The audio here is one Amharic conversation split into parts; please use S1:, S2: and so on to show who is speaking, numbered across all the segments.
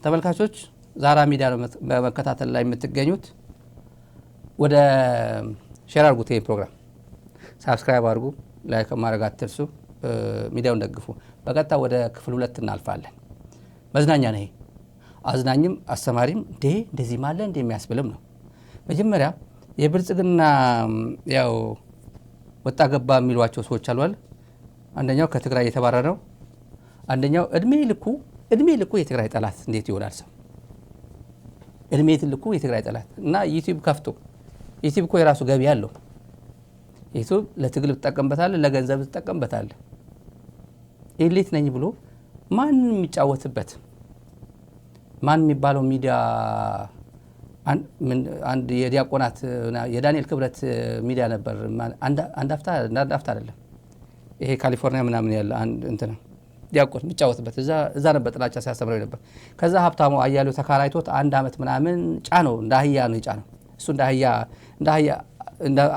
S1: ተመልካቾች ዛራ ሚዲያ በመከታተል ላይ የምትገኙት ወደ ሼር አድርጉት ይሄን ፕሮግራም ሰብስክራይብ አድርጉ ላይክ ማድረግ አትርሱ ሚዲያውን ደግፉ በቀጥታ ወደ ክፍል 2 እናልፋለን መዝናኛ ነው አዝናኝም አስተማሪም እንደዚህ ማለት እንደሚያስብልም ነው መጀመሪያ የብልጽግና ያው ወጣ ገባ የሚሏቸው ሰዎች አሉ አይደል አንደኛው ከትግራይ የተባረረው አንደኛው እድሜ ልኩ የትግራይ ጠላት እንዴት ይሆናል ሰው እድሜ ልኩ የትግራይ ጠላት እና ዩቲዩብ ከፍቶ ዩቲዩብ እኮ የራሱ ገቢ አለው ዩቲዩብ ለትግል ተጠቀምበታል ለገንዘብ ተጠቀምበታል ኤሊት ነኝ ብሎ ማን የሚጫወትበት ማን የሚባለው ሚዲያ አንድ የዲያቆናት የዳንኤል ክብረት ሚዲያ ነበር አንድ አፍታ አይደለም ይሄ ካሊፎርኒያ ምናምን ያለ አንድ እንትና ዲያቆን የሚጫወትበት እዛ ነበር ጥላቻ ሲያስተምረው ነበር ከዛ ሀብታሙ አያሌው ተካራይቶት አንድ አመት ምናምን ጫነው እንዳህያ ነው የጫነው እሱ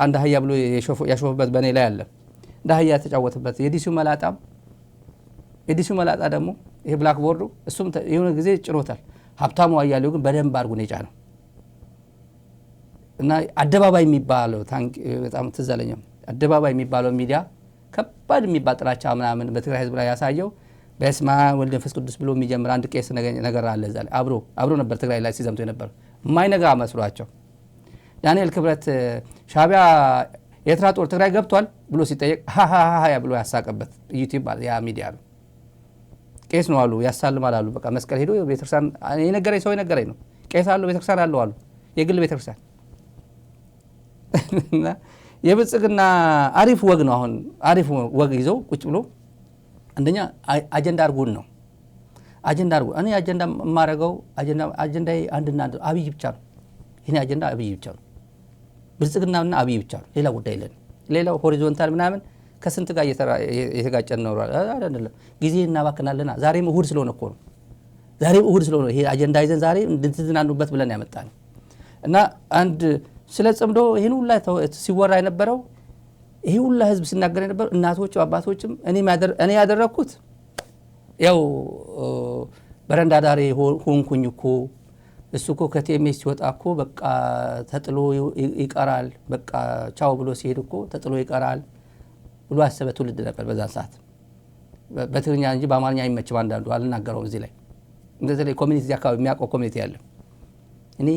S1: እንዳህያ ብሎ ያሾፈበት በኔ ላይ አለ እንዳህያ ተጫወተበት የዲሱ መላጣ ደግሞ ይሄ ብላክ ቦርዱ እሱም የሆነ ጊዜ ጭኖታል ሀብታሙ አያሌው ግን በደንብ አድርጎ ነው የጫነው እና አደባባይ የሚባለው በጣም ትዘለኛም አደባባይ የሚባለው ሚዲያ ከባድ የሚባል ጥላቻ ምናምን በትግራይ ህዝብ ላይ ያሳየው በስማ ወልደ መንፈስ ቅዱስ ብሎ የሚጀምር አንድ ቄስ ነገር አለ እዛ ላይ አብሮ ነበር ትግራይ ላይ ሲዘምቱ የነበር የማይነጋ መስሏቸው ዳንኤል ክብረት ሻቢያ ኤርትራ ጦር ትግራይ ገብቷል ብሎ ሲጠየቅ ያ ብሎ ያሳቀበት ዩቲዩብ ያ ሚዲያ ነው ቄስ ነው አሉ ያሳልማል አሉ በቃ መስቀል ሄዶ ቤተክርስቲያን የነገረኝ ሰው የነገረኝ ነው ቄስ አሉ ቤተክርስቲያን አሉ የግል ቤተክርስቲያን የብልጽግና አሪፍ ወግ ነው አሁን አሪፍ ወግ ይዘው ቁጭ ብሎ አንደኛ አጀንዳ አርጉን ነው አጀንዳ አርጉ እኔ አጀንዳ ማረጋው አጀንዳዬ አንድና አንድ አብይ ብቻ ነው ይሄን አጀንዳ አብይ ብቻ ነው ብልጽግናና አብይ ብቻ ነው ሌላ ጉዳይ የለም ሌላው ሆሪዞንታል ምናምን ከስንት ጋር የተጋጨን ነው አይደለም ጊዜ እናባክናለና ዛሬም እሁድ ስለሆነ እኮ ነው ዛሬም እሁድ ስለሆነ ይሄ አጀንዳ ይዘን ዛሬ እንድትዝናኑበት ብለን ያመጣን እና አንድ ስለ ጽምዶ ይሄን ሁላ ሲወራ የነበረው ይሄ ሁላ ህዝብ ሲናገር የነበረው እናቶች አባቶችም እኔ ያደረኩት ያው በረንዳ ዳሬ ሆንኩኝ እኮ እሱ እኮ ከቲኤምኤስ ሲወጣ እኮ በቃ ተጥሎ ይቀራል በቃ ቻው ብሎ ሲሄድ እኮ ተጥሎ ይቀራል ብሎ አሰበ ትውልድ ነበር በዛ ሰዓት በትግርኛ እንጂ በአማርኛ አይመችም አንዳንዱ አልናገረውም እዚህ ላይ እንደዚህ ላይ ኮሚኒቲ አካባቢ የሚያውቀው ኮሚኒቲ ያለ እኔ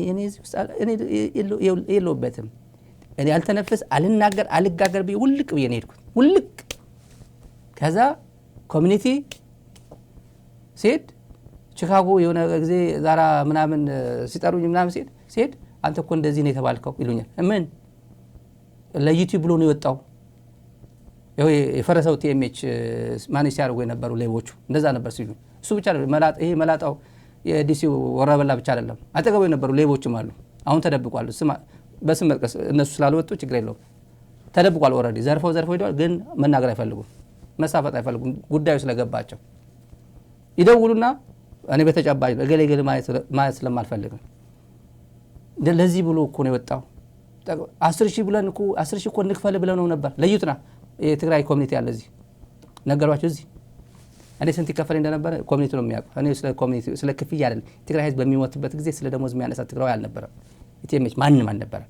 S1: የለውበትም እኔ አልተነፈስ አልናገር አልጋገር ብዬ ውልቅ ብዬ ነው ሄድኩት ውልቅ ከዛ ኮሚኒቲ ሴት ቺካጎ የሆነ ጊዜ ዛራ ምናምን ሲጠሩኝ ምናምን ሴት አንተ እኮ እንደዚህ ነው የተባልከው ይሉኛል ምን ለዩቲዩብ ብሎ ነው የወጣው የፈረሰው ቲኤምኤች ማኔጅ ሲያደርጉ የነበሩ ሌቦቹ እንደዛ ነበር ሲሉ እሱ ብቻ ነው ይሄ መላጣው የዲሲው ወራበላ ብቻ አይደለም አጠገቡ የነበሩ ሌቦችም አሉ አሁን ተደብቋል በስም መጥቀስ እነሱ ስላልወጡ ችግር የለውም ተደብቋል ኦሬዲ ዘርፈው ሄደዋል ግን መናገር አይፈልጉም መሳፈጥ አይፈልጉም ጉዳዩ ስለገባቸው ይደውሉና እኔ በተጨባጭ እገሌ ማለት ስለማልፈልግ ለዚህ ብሎ እኮ ነው የወጣው 10,000 ብለን እኮ 10,000 እኮ እንክፈል ብለው ነው ነበር ለዩትና የትግራይ ኮሚኒቲ ያለ እዚህ ነገሯቸው እዚህ እኔ ስንት ይከፈል እንደነበር ኮሚኒቲ ነው የሚያውቀው እኔ ስለ ኮሚኒቲ ስለ ክፍያ አይደል ትግራይ ህዝብ በሚሞትበት ጊዜ ስለ ደሞዝ የሚያነሳ ትግራይ አልነበረም ኢቲኤምኤች ማንንም አልነበረም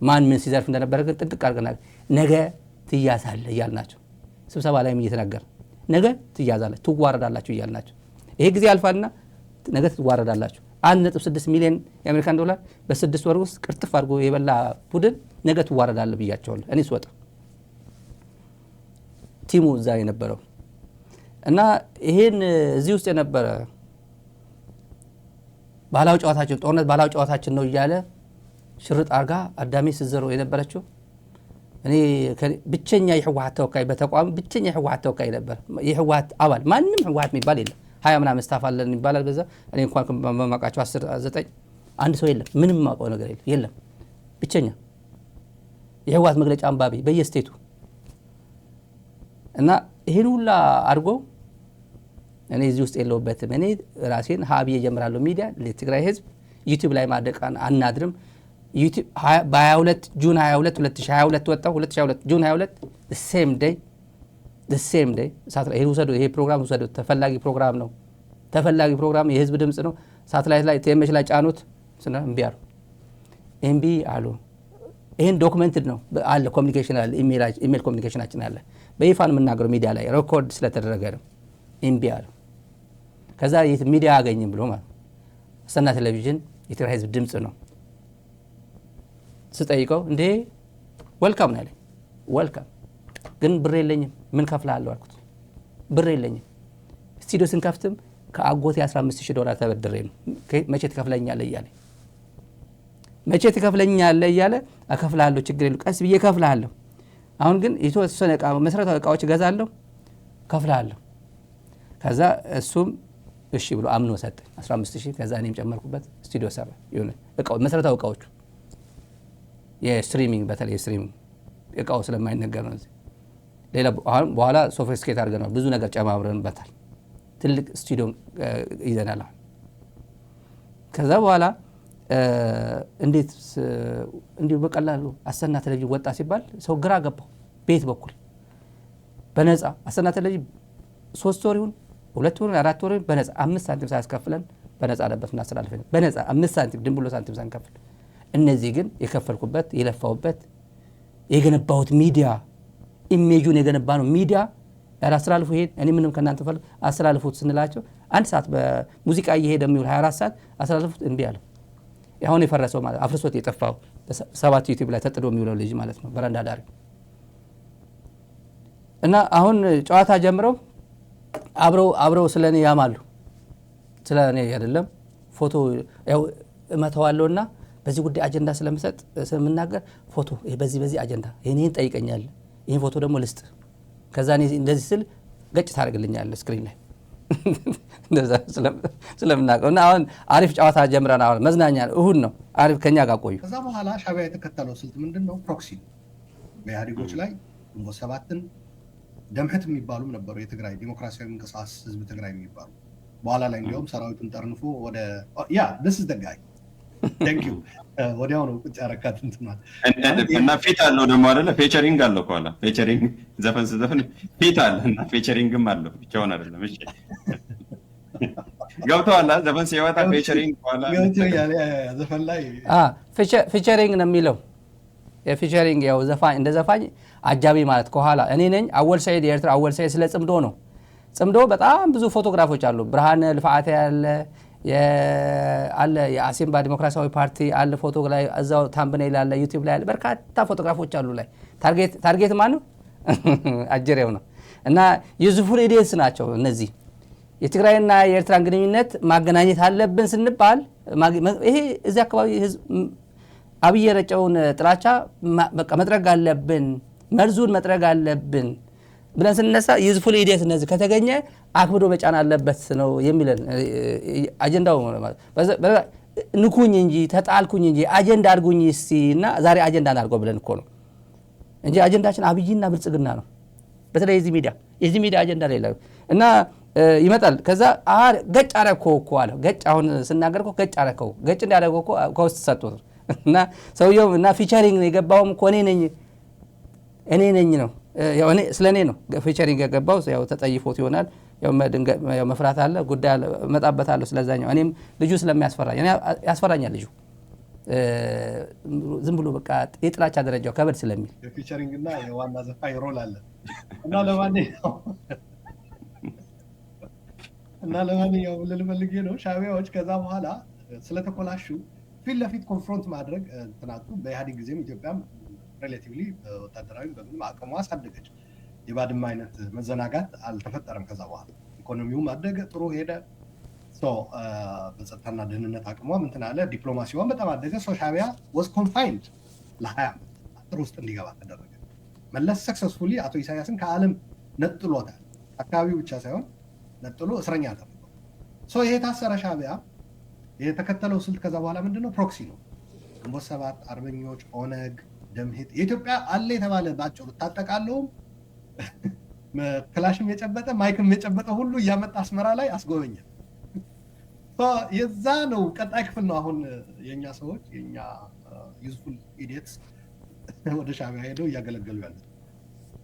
S1: ማን ምን ሲዘርፍ እንደነበረ ግን ጥንቅቅ አድርገናል ነገ ትያዛለህ እያልናቸው ስብሰባ ላይም እየተናገረ ነገ ትያዛለህ ትዋረዳላችሁ እያልናቸው ይሄ ጊዜ አልፋልና ነገ ትዋረዳላችሁ 1.6 ሚሊዮን የአሜሪካን ዶላር በ6 ወር ውስጥ ቅርጥፍ አድርጎ የበላ ቡድን ነገ ትዋረዳለህ ብያቸዋለሁ እኔ ስወጣ ቲሙ እዛ የነበረው እና ይሄን እዚህ ውስጥ የነበረ ባህላዊ ጨዋታችን ጦርነት ባህላዊ ጨዋታችን ነው እያለ ሽርጥ አርጋ አዳሜ ሲዘሮ የነበረችው እኔ ብቸኛ የህወሓት ተወካይ በተቋም ብቸኛ የህወሓት ተወካይ ነበር የህወሓት አባል ማንንም ህወሓት የሚባል የለም 20 ምናምን ስታፍ አለን ይባላል በዛ እኔ እንኳን በማቃቸው 10 9 አንድ ሰው የለም ምንም ማቀው ነገር የለም ብቸኛ የህወሓት መግለጫ አንባቢ በየስቴቱ እና ይሄን ሁላ አድርጎ እኔ እዚህ ውስጥ የለውበትም እኔ ራሴን ሀብዬ ጀምራለሁ ሚዲያ ለትግራይ ህዝብ ዩቲዩብ ላይ ማደቃን አናድርም ዩቲዩብ በ22 ጁን 22 2022 ወጣው 2022 ጁን 22 the same day ሳትራ ይሄ ፕሮግራም ወሰዱ ተፈላጊ ፕሮግራም ነው ተፈላጊ ፕሮግራም የህዝብ ድምጽ ነው ሳተላይት ላይ ቲኤምኤች ላይ ጫኑት ስና እምቢ አሉ ይሄን ዶክመንትድ ነው አለ ኮሙኒኬሽን አለ ኢሜል ኮሙኒኬሽናችን አለ በይፋን የምናገረው ሚዲያ ላይ ሬኮርድ ስለተደረገ ነው እምቢ አሉ ከዛ ሚዲያ አገኝም ብሎ ማለት አሰና ቴሌቪዥን የትግራይ ህዝብ ድምጽ ነው ስጠይቀው እንዴ ዌልካም ነው ያለኝ ዌልካም ግን ብር የለኝም ምን ከፍላለሁ አልኩት ብር የለኝም ስቱዲዮ ስንከፍትም ከአጎቴ $15000 ተበድሬ ነው መቼ ትከፍለኛለህ እያለ አከፍላለሁ ችግር የለም ቀስ ብዬ ከፍላለሁ አሁን ግን የተወሰነ መሰረታዊ ዕቃዎች ገዛለሁ ከፍላለሁ ከዛ እሱም እሺ ብሎ አምኖ ሰጠኝ 15000 ከዛ እኔም ጨመርኩበት ስቱዲዮ ሰራ ይሁን ዕቃው መሰረታዊ ዕቃዎች የስትሪሚንግ በተለይ ስትሪሚንግ ዕቃው ስለማይነገር ነው ሌላ በኋላ ሶፊስቲኬት አድርገናል ብዙ ነገር ጨማምረንበታል ትልቅ ስቱዲዮ ይዘናል ከዛ በኋላ እንዴት እንዲሁ በቀላሉ አሰና ቴሌቪዥን ወጣ ሲባል ሰው ግራ ገባው ቤት በኩል በነፃ አሰና ቴሌቪዥን 3 ወር ይሁን 2 ወር 4 ወር በነፃ 5 ሳንቲም ሳያስከፍለን በነፃ ነበር እናስተላልፈን በነፃ 5 ሳንቲም ድንብሎ ሳንቲም ሳንከፍል እነዚህ ግን የከፈልኩበት የለፋውበት የገነባሁት ሚዲያ ኢሜጁን የገነባ ነው ሚዲያ ያላስተላልፉ ይሄን እኔ ምንም ከናንተ ፈልግ አስተላልፉት ስንላቸው 1 ሰዓት በሙዚቃ እየሄደ የሚውል 24 ሰዓት አስተላልፉት እንዴ አለ ያሁን የፈረሰው ማለት አፍርሶት የጠፋው 7 ዩቲዩብ ላይ ተጥዶ የሚውለው ልጅ ማለት ነው በረንዳ ዳሪ እና አሁን ጨዋታ ጀምረው አብረው ስለኔ ያማሉ ስለኔ አይደለም ፎቶ ያው እመተዋለሁና በዚህ ጉዳይ አጀንዳ ስለምናገር ፎቶ በዚህ አጀንዳ ይሄን ጠይቀኛል ይሄን ፎቶ ደግሞ ልስጥ ከዛ እኔ እንደዚህ ስል ገጭ ታደርግልኛለህ ስክሪን ላይ እንደዛ ስለምናቀውና አሁን አሪፍ ጨዋታ ጀምረና አሁን መዝናኛ እሁድ ነው አሪፍ ከኛ ጋር ቆዩ
S2: ከዛ በኋላ ሻዕቢያ የተከተለው ስልት ምንድነው ፕሮክሲ በኢህአዴጎች ላይ ግንቦት ሰባትን ደምህት የሚባሉም ነበሩ የትግራይ ዲሞክራሲያዊ እንቅስቃሴ ህዝብ ትግራይ የሚባሉ በኋላ ላይ እንዲያውም ሰራዊቱን ጠርንፎ ወደ this is the guy thank you ወዲያው ነው ቁጭ ያረካት እንትናት
S3: እና ፊት አለው ደግሞ አይደለ ፌቸሪንግ አለው ከኋላ ፌቸሪንግ ዘፈን ፊት አለ እና ፌቸሪንግም አለው ብቻውን አይደለም እሺ ገብቷል ዘፈን ሲወጣ ፌቸሪንግ ከኋላ
S2: ዘፈን ላይ
S1: ፌቸሪንግ ነው የሚለው የፌቸሪንግ ያው ዘፋኝ እንደ ዘፋኝ አጃቢ ማለት ከኋላ እኔ ነኝ አወል ሰይድ የኤርትራ አወል ሰይድ ስለ ጽምዶ ነው ጽምዶ በጣም ብዙ ፎቶግራፎች አሉ ብርሃነ ልፋዓት አለ የአሲምባ ዲሞክራሲያዊ ፓርቲ አለ ፎቶ ላይ እዛው ታምብኔል አለ ዩቲዩብ ላይ አለ በርካታ ፎቶግራፎች አሉ ላይ ታርጌት ማን ነው አጀሬው ነው እና ዩዝፉል ኢዲየትስ ናቸው እነዚህ የትግራይና የኤርትራን ግንኙነት ማገናኘት አለብን ስንባል ይሄ እዚህ አካባቢ ህዝብ አብይ የረጨውን ጥላቻ በቃ መጥረግ አለብን መርዙን መጥረግ አለብን ብለን ስንነሳ ዩዝፉል ኢዲየት እነዚህ ከተገኘ አክብዶ መጫን አለበት ነው የሚለን አጀንዳው ንኩኝ እንጂ ተጣልኩኝ እንጂ አጀንዳ አድርጉኝ እስቲና ዛሬ አጀንዳ እናድርገው ብለን እኮ ነው እንጂ አጀንዳችን አብይና ብልጽግና ነው በተለይ የዚህ ሚዲያ አጀንዳ ላይ እና ይመጣል ከዛ ገጭ አረከው እኮ አለ ገጭ አሁን ስናገርኮ ገጭ አረከው ገጭ እንዳደረገው እኮ ከውስጥ ሰጥቶት እና ሰውየው እና ፊቸሪንግ የገባውም እኮ እኔ ነኝ ነው ያው እኔ ስለኔ ነው ፊቸሪንግ የገባው ያው ተጠይፎት ይሆናል ያው መፍራት አለ ጉዳይ መጣበታለሁ ስለዛኛው እኔም ልጁ ስለሚያስፈራኝ እኔ ያስፈራኛል ልጁ ዝም ብሎ በቃ የጥላቻ ደረጃው ከበድ ስለሚል
S2: የፊቸሪንግ እና የዋና ዘፋኝ ሮል አለ እና ለማንኛውም ልልፈልጌ ነው ሻዕቢያዎች ከዛ በኋላ ስለተኮላሹ ፊት ለፊት ኮንፍሮንት ማድረግ እንትናቱ በኢህአዴግ ጊዜም ኢትዮጵያም ሪሌቲቭሊ ወታደራዊ በምንም አቅሟ አሳደገች የባድመ አይነት መዘናጋት አልተፈጠረም ከዛ በኋላ ኢኮኖሚውም አደገ ጥሩ ሄደ በጸጥታና ደህንነት አቅሟም እንትን አለ ዲፕሎማሲዋም በጣም አደገ ሻዕቢያ was confined ለ20 ዓመት አጥር ውስጥ እንዲገባ ተደረገ መለስ ሰክሰስፉሊ አቶ ኢሳያስን ከዓለም ነጥሎታል አካባቢው ብቻ ሳይሆን ነጥሎ እስረኛ አደረገው ይሄ ታሰረ ሻዕቢያ የተከተለው ስልት ከዛ በኋላ ምንድነው ፕሮክሲ ነው ግንቦት ሰባት አርበኞች ኦነግ ደምሄት የኢትዮጵያ አለ የተባለ ባጭሩ ታጠቃለውም ክላሽም የጨበጠ ማይክም የጨበጠ ሁሉ እያመጣ አስመራ ላይ አስጎበኘ የዛ ነው ቀጣይ ክፍል ነው አሁን የኛ ሰዎች የኛ ዩዝፉል ኢዲየትስ ወደ ሻዕቢያ ሄደው እያገለገሉ ያሉት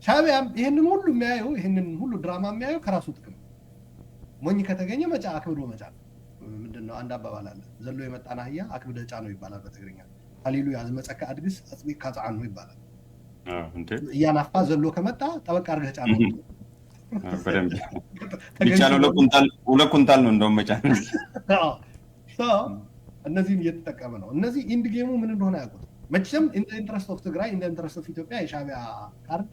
S2: ሻዕቢያም ይሄንን ሁሉ የሚያየው ይሄንን ሁሉ ድራማ የሚያየው ከራሱ ጥቅም ሞኝ ከተገኘ መጫ አክብዶ መጫ ምንድነው አንድ አባባል አለ ዘሎ የመጣና አህያ አክብደ ጫ ነው ይባላል በትግርኛ ሀሊሉ ያዝመፀካ አድግስ አጽቢቅ ካጽዓን ነው ይባላል እያናፋ ዘሎ ከመጣ ጠበቅ አድርገህ ጫ ነው
S3: በደንብ ቢቻለው ሁለት ኩንታል ነው እንደውም መጫ
S2: እነዚህን እየተጠቀመ ነው እነዚህ ኢንድ ጌሙ ምን እንደሆነ ያውቁት መቼም ኢንተረስት ኦፍ ትግራይ ኢንተረስት ኦፍ ኢትዮጵያ የሻዕቢያ ካርድ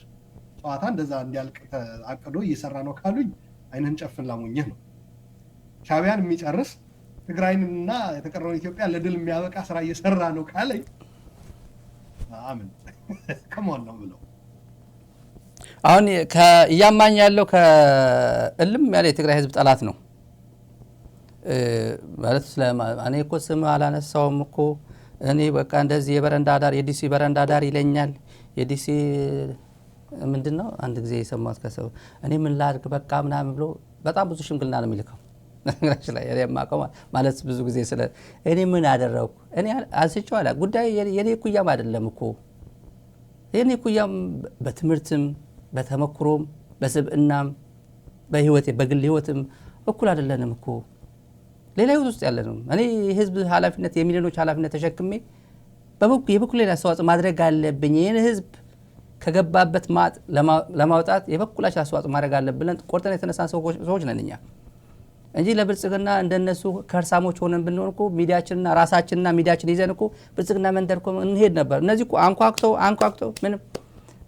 S2: ጨዋታ እንደዛ እንዲያልቅ አቅዶ እየሰራ ነው ካሉኝ አይነን ጨፍን ላሞኝህ ነው ሻዕቢያን የሚጨርስ ትግራይንና የተቀረውን ኢትዮጵያ ለድል የሚያበቃ ስራ እየሰራ ነው ካለኝ አምን ከማን ነው ብለው
S1: አሁን እያማኝ ያለው ከእልም ያለ የትግራይ ህዝብ ጠላት ነው ማለት እኔ እኮ ስም አላነሳውም እኮ እኔ በቃ እንደዚህ የበረንዳ ዳር የዲሲ በረንዳ ዳር ይለኛል የዲሲ ምንድነው አንድ ጊዜ የሰማሁት ከሰው እኔ ምን ላድርግ በቃ ምናምን ብሎ በጣም ብዙ ሽምግልና ነው የሚልከው ነገራችን ላይ የማቀው ማለት ብዙ ጊዜ ስለ እኔ ምን አደረኩ እኔ አስጨው አላ ጉዳይ የኔ ኩያም አይደለም እኮ የኔ ኩያም በትምህርትም በተመክሮም በስብዕናም በህይወቴ በግል ህይወትም እኩል አይደለንም እኮ ሌላ ህይወት ውስጥ ያለ ነው እኔ ህዝብ ኃላፊነት የሚሊዮኖች ኃላፊነት ተሸክሜ የበኩሌ አስተዋጽኦ ማድረግ አለብኝ ይሄን ህዝብ ከገባበት ማጥ ለማውጣት የበኩላችን አስተዋጽኦ ማድረግ አለብን ቆርጠን የተነሳን ሰዎች ነን እኛ እንጂ ለብልጽግና እንደነሱ ከርሳሞች ሆነን ብንሆን እኮ ሚዲያችንና ራሳችንና ሚዲያችን ይዘን እኮ ብልጽግና መንደር እኮ እንሄድ ነበር እነዚህ እኮ አንኳክተው ምንም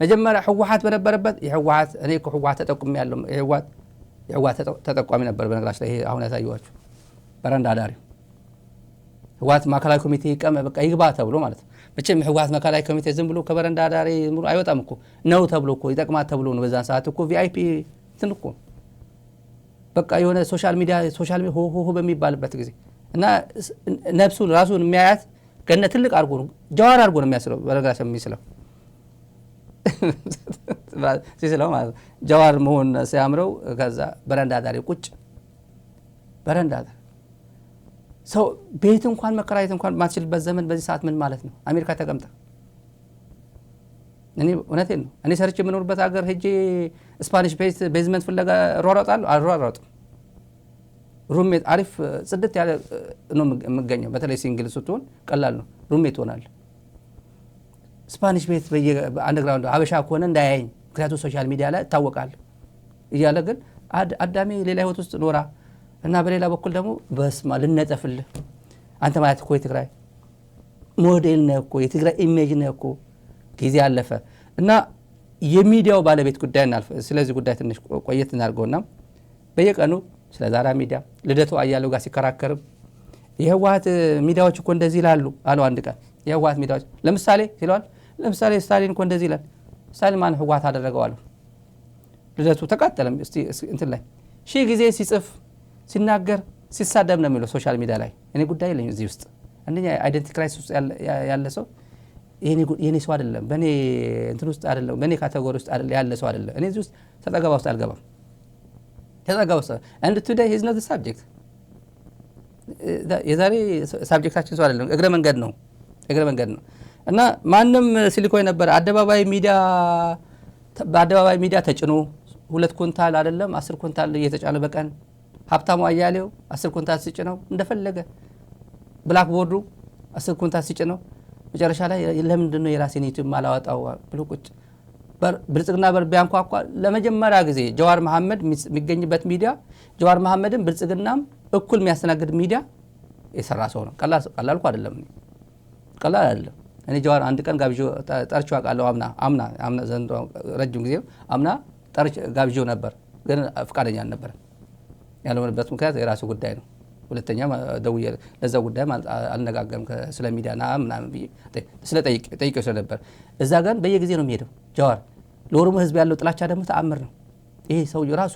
S1: መጀመሪያ ህወሓት በነበረበት የህወሓት እኔ እኮ ህወሓት ተጠቁም ያለው የህወሓት ተጠቋሚ ነበር በነገራችን ላይ ይሄ አሁን ያሳየዋችሁ በረንዳ ዳሪ ህወሓት ማዕከላዊ ኮሚቴ በቃ ይግባ ተብሎ ማለት መቼም ህወሓት ማዕከላዊ ኮሚቴ ዝም ብሎ ከበረንዳ ዳሪ ሙሉ አይወጣም እኮ ነው ተብሎ እኮ ይጠቅማት ተብሎ ነው በዛን ሰዓት እኮ ቪአይፒ እንትን እኮ በቃ የሆነ ሶሻል ሚዲያ ሆ በሚባልበት ጊዜ እና ነፍሱን ራሱን የሚያያት ገነ ትልቅ አድርጎ ነው ጀዋር አድርጎ ነው የሚያስለው በነገራችን የሚስለው ሲስለው ማለት ጀዋር መሆን ሲያምረው ከዛ በረንዳ ዳሪ ቁጭ በረንዳ ዳሪ ሰው ቤት እንኳን መከራየት እንኳን ማትችልበት ዘመን በዚህ ሰዓት ምን ማለት ነው አሜሪካ ተቀምጣ እኔ እውነቴን ነው እኔ ሰርች የምኖርበት ሀገር ሄጄ ስፓኒሽ ቤዝመንት ፍለጋ ሮራጣለሁ አልሮራጣም ሩሜት አሪፍ ጽድት ያለ ነው የምገኘው በተለይ ሲንግል ስትሆን ቀላል ነው ሩሜት ሆናል ስፓኒሽ ቤት በአንደርግራውንድ አበሻ ከሆነ እንዳያየኝ ምክንያቱም ሶሻል ሚዲያ ላይ ታወቃል እያለ ግን አዳሚ ሌላ ህይወት ውስጥ ኖራ እና በሌላ በኩል ደግሞ በስማ ልነጠፍልህ አንተ ማለት እኮ የትግራይ ሞዴል ነህ እኮ የትግራይ ኢሜጅ ነህ እኮ ጊዜ አለፈ እና የሚዲያው ባለቤት ጉዳይ እናልፍ ስለዚህ ጉዳይ ትንሽ ቆየት እናርገውና በየቀኑ ስለ ዛራ ሚዲያ ልደቱ አያሌው ጋር ሲከራከርም የህወሓት ሚዲያዎች እኮ እንደዚህ ይላሉ አለው አንድ ቀን የህወሓት ሚዲያዎች ለምሳሌ ሲሏል ለምሳሌ ስታሊን እኮ እንደዚህ ይላል ስታሊን ማን ህወሓት አደረገው አለው ልደቱ ተቃጠለም እስቲ እንትን ላይ ሺህ ጊዜ ሲጽፍ ሲናገር ሲሳደብ ነው የሚለው ሶሻል ሚዲያ ላይ እኔ ጉዳይ የለኝ እዚህ ውስጥ አንደኛ አይደንቲቲ ክራይሲስ ውስጥ ያለ ሰው የኔ ሰው አይደለም በኔ እንትን ውስጥ አይደለም በኔ ካቴጎሪ ውስጥ ያለ ሰው አይደለም እኔ እዚህ ውስጥ ተጠገባ ውስጥ አልገባም ተጠገባ ውስጥ and today he is not the subject የዛሬ ሳብጀክታችን ሰው አይደለም እግረ መንገድ ነው እና ማንም ሲሊኮይ ነበር በአደባባይ ሚዲያ ተጭኖ 2 ኩንታል አይደለም 10 ኩንታል እየተጫነ በቀን ሀብታሙ አያሌው 10 ኩንታል ሲጭነው እንደፈለገ ብላክ ቦርዱ 10 ኩንታል ሲጭነው መጨረሻ ላይ ለምንድን ነው የራሴን ዩቲዩብ ማላወጣው ብሎ ቁጭ ብልጽግና ቢያንኳኳ ለመጀመሪያ ጊዜ ጀዋር መሐመድ የሚገኝበት ሚዲያ ጀዋር መሐመድን ብልጽግናም እኩል የሚያስተናግድ ሚዲያ የሰራ ሰው ነው ቀላል እኮ አይደለም እኔ ጀዋር አንድ ቀን ጋብጆ ጠርቼው አውቃለሁ አምና ዘንድሮ ረጅም ጊዜ አምና ጋብጆ ነበር ግን ፍቃደኛ አልነበረም ያለውበት ምክንያት የራሱ ጉዳይ ነው ሁለተኛ ደውዬ ለዛ ጉዳይ አልነጋገርም ስለ ሚዲያና ምናምን ብዬ ጠይቄው ስለነበር እዛ ጋር በየጊዜ ነው የሚሄደው ጀዋር ለኦሮሞ ህዝብ ያለው ጥላቻ ደግሞ ተአምር ነው ይሄ ሰው ራሱ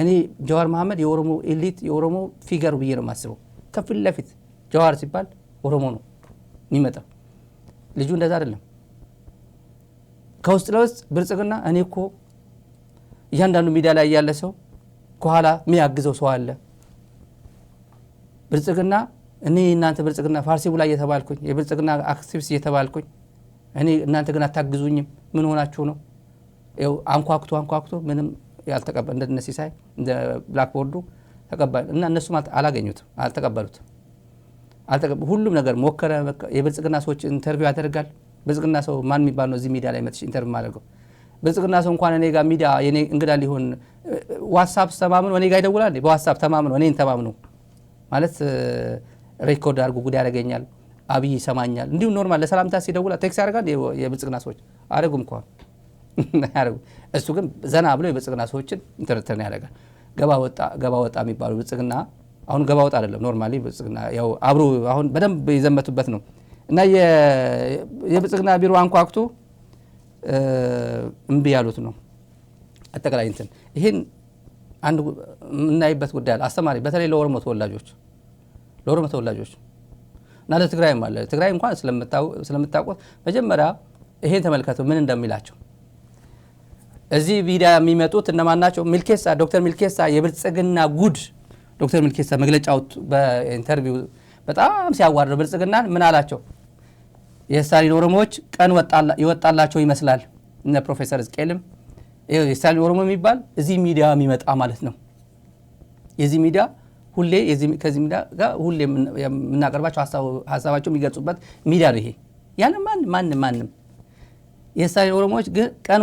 S1: እኔ ጀዋር መሐመድ የኦሮሞ ኤሊት የኦሮሞ ፊገር ብዬ ነው የማስበው ከፊት ለፊት ጀዋር ሲባል ኦሮሞ ነው የሚመጣው ልጁ እንደዛ አይደለም ከውስጥ ለውስጥ ብልጽግና እኔ እኮ እያንዳንዱ ሚዲያ ላይ ያለ ሰው ከኋላ የሚያግዘው ሰው አለ ብልጽግና እኔ እናንተ ብልጽግና ፋርሲ ብላ እየተባልኩኝ የብልጽግና አክቲቪስት እየተባልኩኝ እኔ እናንተ ግን አታግዙኝም ምን ሆናችሁ ነው አንኳክቶ ምንም ያልተቀበለ እንደነሲሳይ እንደ ብላክ ቦርዱ ተቀባይ እና እነሱ አላገኙትም፣ አልተቀበሉትም። ሁሉም ነገር ሞከረ። የብልጽግና ሰዎች ኢንተርቪው ያደርጋል። ብልጽግና ሰው ማን የሚባል ነው እዚህ ሚዲያ ላይ መጥቼ ኢንተርቪው ማድረገው? ብልጽግና ሰው እንኳን እኔ ጋር ሚዲያ የኔ እንግዳ ሊሆን ዋትስአፕ ተማምኖ እኔ ጋር ይደውላል። በዋትስአፕ ተማምኖ እኔን ተማምኖ ማለት ሬኮርድ አድርጎ ጉድ ያደርገኛል። አብይ ይሰማኛል። እንዲሁ ኖርማል ለሰላምታ ሲደውላ ቴክስት ያደርጋል። የብልጽግና ሰዎች አደረጉም እንኳን ያደረጉ። እሱ ግን ዘና ብሎ የብልጽግና ሰዎችን እንትን ያደርጋል። ገባ ወጣ የሚባሉ ብልጽግና አሁን ገባ ወጣ አይደለም፣ ኖርማሊ ብልጽግና ያው አብሮ አሁን በደንብ የዘመቱበት ነው። እና የብልጽግና ቢሮ አንኳኩቶ እምቢ ያሉት ነው አጠቃላይ እንትን። ይሄን አንድ የምናይበት ጉዳይ አለ አስተማሪ፣ በተለይ ለኦሮሞ ተወላጆች እና ለትግራይም አለ። ትግራይ እንኳን ስለምታውቁት መጀመሪያ ይሄን ተመልከቱ ምን እንደሚላቸው። እዚህ ቪዲዮ የሚመጡት እነማን ናቸው? ዶክተር ሚልኬሳ የብልጽግና ጉድ ዶክተር ሚልኬሳ መግለጫው በኢንተርቪው በጣም ሲያዋርድ ብልጽግናን ምን አላቸው? የስታሊን ኦሮሞዎች ቀን ይወጣላቸው ይመስላል። እነ ፕሮፌሰር ዝቄልም የስታሊን ኦሮሞ የሚባል እዚህ ሚዲያ የሚመጣ ማለት ነው። የዚህ ሚዲያ ሁሌ ከዚህ ሚዲያ ጋር ሁሌ የምናቀርባቸው ሀሳባቸው የሚገልጹበት ሚዲያ ነው ይሄ። ያለ ማንም የስታሊን ኦሮሞዎች ቀን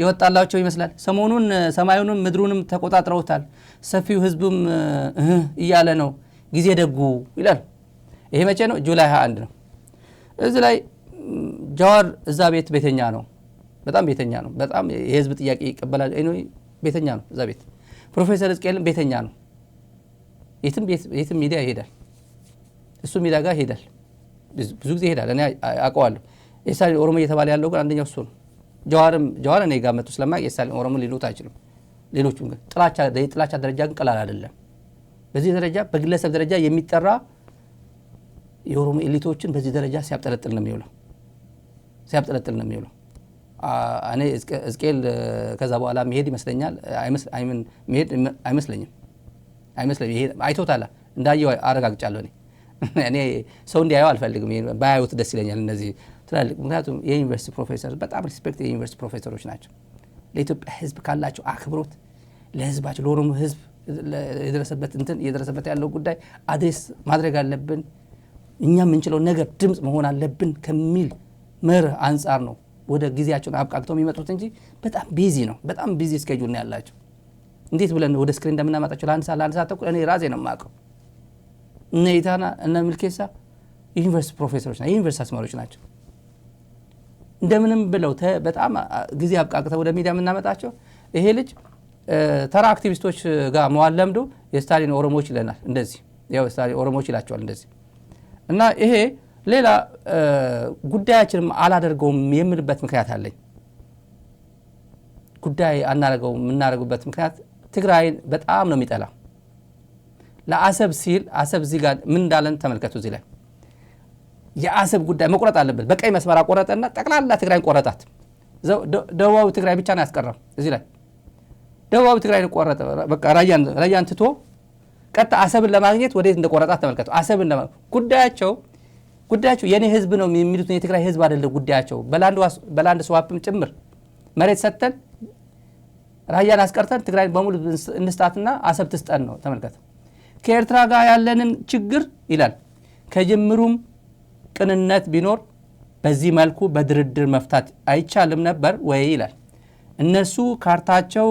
S1: ይወጣላቸው ይመስላል። ሰሞኑን ሰማዩንም ምድሩንም ተቆጣጥረውታል። ሰፊው ህዝቡም እያለ ነው ጊዜ ደጉ ይላል። ይሄ መቼ ነው? ጁላይ 21 ነው። እዚህ ላይ ጃዋር እዛ ቤተኛ ነው፣ በጣም ቤተኛ ነው። በጣም የህዝብ ጥያቄ ይቀበላል። ቤተኛ ነው እዛ ቤት። ፕሮፌሰር ዝቄልም ቤተኛ ነው። የትም ሚዲያ ይሄዳል፣ እሱ ሚዲያ ጋር ይሄዳል፣ ብዙ ጊዜ ይሄዳል። እኔ አውቀዋለሁ። የስታሊን ኦሮሞ እየተባለ ያለው ግን አንደኛው እሱ ነው። ጃዋር እኔ ጋር መጡ ስለማያውቅ የስታሊን ኦሮሞ ሊሉት አይችሉም። ሌሎቹም ግን የጥላቻ ደረጃ ግን ቀላል አይደለም። በዚህ ደረጃ በግለሰብ ደረጃ የሚጠራ የኦሮሞ ኤሊቶችን በዚህ ደረጃ ሲያብጠለጥል ነው የሚውለው። እኔ ዝቄል ከዛ በኋላ መሄድ ይመስለኛል አይመስለኝም። ይሄ አይቶታል እንዳየው አረጋግጫለሁ። እኔ ሰው እንዲያየው አልፈልግም፣ ባያዩት ደስ ይለኛል። እነዚህ ትላልቅ ምክንያቱም የዩኒቨርሲቲ ፕሮፌሰር በጣም ሪስፔክት የዩኒቨርሲቲ ፕሮፌሰሮች ናቸው። ለኢትዮጵያ ህዝብ ካላቸው አክብሮት ለህዝባቸው ለኦሮሞ ህዝብ የደረሰበት ያለው ጉዳይ አድሬስ ማድረግ አለብን፣ እኛ የምንችለው ነገር ድምፅ መሆን አለብን ከሚል መርህ አንጻር ነው ወደ ጊዜያቸውን አብቃቅተው የሚመጡት እንጂ በጣም ቢዚ ስኬጁል ነው ያላቸው። እንዴት ብለን ወደ ስክሪን እንደምናመጣቸው ለአንድ ሰዓት ተኩል እኔ ራሴ ነው የማውቀው። እነ ኢታና እነ ሚልኬሳ ዩኒቨርሲቲ ፕሮፌሰሮች ናቸው፣ የዩኒቨርሲቲ አስተማሪዎች ናቸው። እንደምንም ብለው በጣም ጊዜ አብቃቅተው ወደ ሚዲያ የምናመጣቸው ይሄ ልጅ ተራ አክቲቪስቶች ጋር መዋል ለምዶ የስታሊን ኦሮሞዎች ይለናል። እንደዚህ ያው ስታሊን ኦሮሞዎች ይላቸዋል እንደዚህ። እና ይሄ ሌላ ጉዳያችንም አላደርገውም የምልበት ምክንያት አለኝ። ጉዳይ የምናደርጉበት ምክንያት ትግራይን በጣም ነው የሚጠላ። ለአሰብ ሲል አሰብ እዚህ ጋር ምን እንዳለን ተመልከቱ። እዚህ ላይ የአሰብ ጉዳይ መቆረጥ አለበት። በቀይ መስመር አቆረጠና ጠቅላላ ትግራይን ቆረጣት። ደቡባዊ ትግራይ ብቻ ነው ያስቀረው። እዚህ ላይ ደቡባዊ ትግራይን ቆረጠ። በቃ ራያን ትቶ ቀጥታ አሰብን ለማግኘት ወዴት እንደቆረጣት ተመልከቱ። አሰብን ጉዳያቸው የኔ ህዝብ ነው የሚሉት የትግራይ ህዝብ አይደለም ጉዳያቸው። በላንድ ስዋፕም ጭምር መሬት ሰጥተን ራያን አስቀርተን ትግራይን በሙሉ እንስጣትና አሰብ ትስጠን ነው። ተመልከቱ። ከኤርትራ ጋር ያለንን ችግር ይላል ከጅምሩም ቅንነት ቢኖር በዚህ መልኩ በድርድር መፍታት አይቻልም ነበር ወይ ይላል። እነሱ ካርታቸው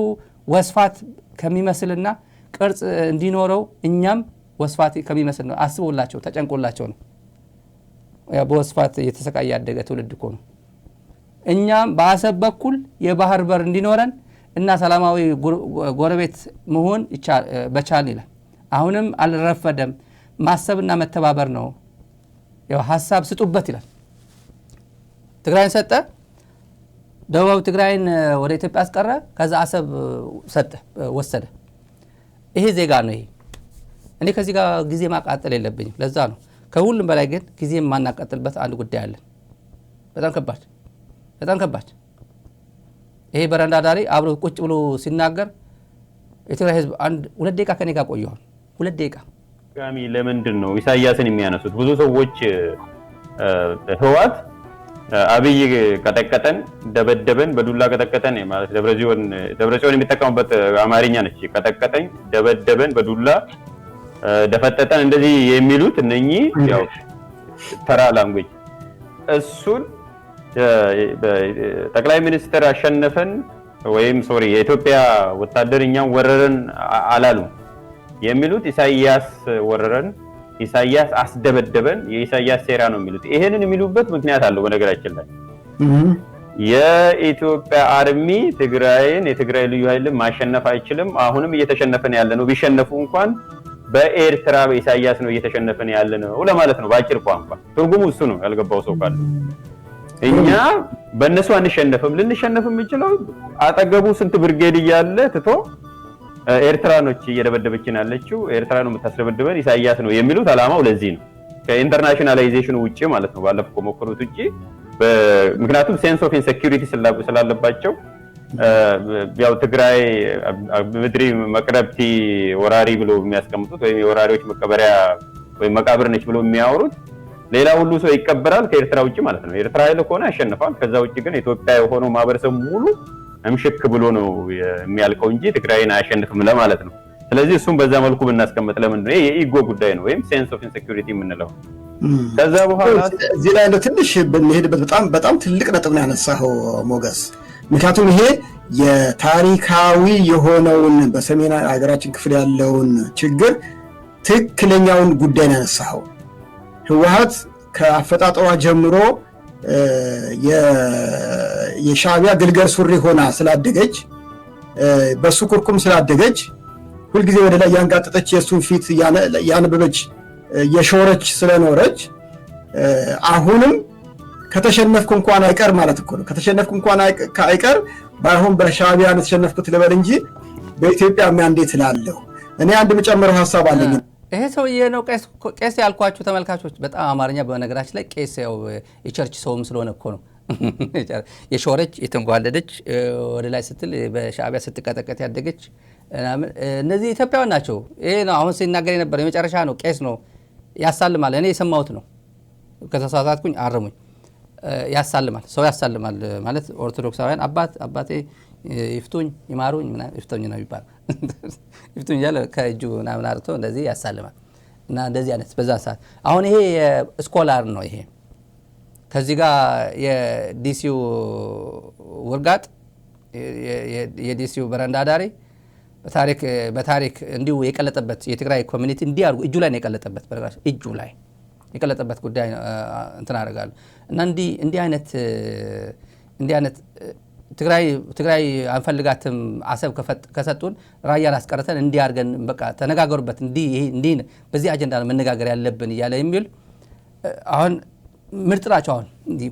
S1: ወስፋት ከሚመስልና ቅርጽ እንዲኖረው እኛም ወስፋት ከሚመስል ነው አስቦላቸው ተጨንቆላቸው ነው። በወስፋት የተሰቃየ ያደገ ትውልድ እኮ ነው። እኛም በአሰብ በኩል የባህር በር እንዲኖረን እና ሰላማዊ ጎረቤት መሆን በቻል ይላል። አሁንም አልረፈደም፣ ማሰብና መተባበር ነው። ያው ሐሳብ ስጡበት ይላል። ትግራይን ሰጠ፣ ደቡባዊ ትግራይን ወደ ኢትዮጵያ አስቀረ፣ ከዛ አሰብ ሰጠ ወሰደ። ይሄ ዜጋ ነው። ይሄ እኔ ከዚህ ጋር ጊዜ ማቃጠል የለብኝም። ለዛ ነው ከሁሉም በላይ ግን ጊዜ ማናቃጥልበት አንድ ጉዳይ አለ። በጣም ከባድ ይሄ በረንዳ ዳሪ አብሮ ቁጭ ብሎ ሲናገር የትግራይ ህዝብ 2 ደቂቃ ከኔ ጋር ቆየዋል። 2 ደቂቃ
S4: ጋሚ ለምንድን ነው ኢሳያስን የሚያነሱት? ብዙ ሰዎች ህወሓት
S3: አብይ ቀጠቀጠን፣ ደበደበን፣ በዱላ ቀጠቀጠን ማለት ደብረጽዮን የሚጠቀሙበት አማርኛ ነች። ቀጠቀጠኝ፣ ደበደበን፣ በዱላ ደፈጠጠን እንደዚህ የሚሉት እነኚህ ያው ተራ ላንጉጅ። እሱን ጠቅላይ ሚኒስትር አሸነፈን ወይም የኢትዮጵያ ወታደር እኛን ወረረን አላሉ የሚሉት ኢሳያስ ወረረን፣ ኢሳያስ አስደበደበን፣ የኢሳያስ ሴራ ነው የሚሉት። ይሄንን የሚሉበት ምክንያት አለው። በነገራችን ላይ የኢትዮጵያ አርሚ የትግራይ ልዩ ኃይል ማሸነፍ አይችልም። አሁንም እየተሸነፈን ያለ ነው። ቢሸነፉ እንኳን በኤርትራ በኢሳያስ ነው እየተሸነፈን ያለ ነው ለማለት ነው። በአጭር ቋንቋ ትርጉሙ እሱ ነው። ያልገባው ሰው ካለ እኛ በእነሱ አንሸነፍም። ልንሸነፍ የምንችለው አጠገቡ ስንት ብርጌድ እያለ ትቶ ኤርትራኖች እየደበደበችን ያለችው ኤርትራ ነው የምታስደበድበን ኢሳያስ ነው የሚሉት ዓላማው ለዚህ ነው። ከኢንተርናሽናላይዜሽኑ ውጪ ማለት ነው። ባለፈው ከሞከሩት ውጪ ምክንያቱም ሴንስ ኦፍ ኢንሴኩሪቲ ስላለባቸው ያው ትግራይ ምድሪ መቅረብቲ ወራሪ ብሎ የሚያስቀምጡት ወይም የወራሪዎች መቀበሪያ ወይም መቃብር ነች ብሎ የሚያወሩት ሌላ ሁሉ ሰው ይቀበራል ከኤርትራ ውጪ ማለት ነው። ኤርትራ ኃይል ከሆነ ያሸንፋል። ከዛ ውጪ ግን ኢትዮጵያ የሆነው ማህበረሰብ ሙሉ እምሽክ ብሎ ነው የሚያልቀው እንጂ ትግራይን አያሸንፍም ለማለት ነው። ስለዚህ እሱም በዛ መልኩ ብናስቀምጥ ለምን ነው የኢጎ ጉዳይ ነው ወይም ሴንስ ኦፍ ኢንሴኩሪቲ የምንለው። ከዛ በኋላ
S4: እዚህ ላይ ነው ትንሽ ብንሄድበት በጣም ትልቅ ነጥብ ነው ያነሳው ሞገስ። ምክንያቱም ይሄ የታሪካዊ የሆነውን በሰሜን ሀገራችን ክፍል ያለውን ችግር ትክክለኛውን ጉዳይ ነው ያነሳው። ህወሓት ከአፈጣጠሯ ጀምሮ የሻዕቢያ ግልገል ሱሪ ሆና ስላደገች በሱ ኩርኩም ስላደገች ሁልጊዜ ወደ ላይ ያንጋጠጠች የሱን ፊት ያነበበች የሾረች ስለኖረች አሁንም ከተሸነፍኩ እንኳን አይቀር ማለት እኮ ነው። ከተሸነፍኩ እንኳን አይቀር ባይሆን በሻዕቢያ ነው ተሸነፍኩት ልበል እንጂ በኢትዮጵያ እንዴት እላለሁ። እኔ አንድ የምጨምረው ሐሳብ አለኝ።
S1: ይሄ ሰውዬ ነው ቄስ ያልኳችሁ ተመልካቾች። በጣም አማርኛ በነገራችን ላይ ቄስ ያው የቸርች ሰውም ስለሆነ እኮ ነው። የሾረች የተንጓለደች ወደ ላይ ስትል በሻዕቢያ ስትቀጠቀጥ ያደገች እነዚህ ኢትዮጵያውያን ናቸው። ይሄ ነው አሁን ሲናገር የነበረው የመጨረሻ ነው። ቄስ ነው ያሳልማል። እኔ የሰማሁት ነው። ከተሳሳትኩኝ አርሙኝ። ያሳልማል፣ ሰው ያሳልማል ማለት ኦርቶዶክሳውያን አባቴ ይፍቱኝ ይማሩኝ ምናምን ይፍቱኝ ነው የሚባለው። ይፍቱኝ እያለ ከእጁ ምናምን አርቶ እንደዚህ ያሳልማል። እና እንደዚህ አይነት በዛ ሰዓት አሁን ይሄ ስኮላር ነው። ይሄ ከዚህ ጋር የዲሲው ውርጋጥ የዲሲው በረንዳ ዳሪ በታሪክ እንዲሁ የቀለጠበት የትግራይ ኮሚኒቲ እንዲህ አድርጎ እጁ ላይ ነው የቀለጠበት። በነገራችን እጁ ላይ የቀለጠበት ጉዳይ እንትን አደርጋለሁ እና እንዲህ አይነት ትግራይ አንፈልጋትም አሰብ ከሰጡን ራያን አስቀርተን እንዲህ አድርገን በቃ ተነጋገሩበት እንዲህ በዚህ አጀንዳ ነው መነጋገር ያለብን እያለ የሚል አሁን ምርጥ ናቸው። አሁን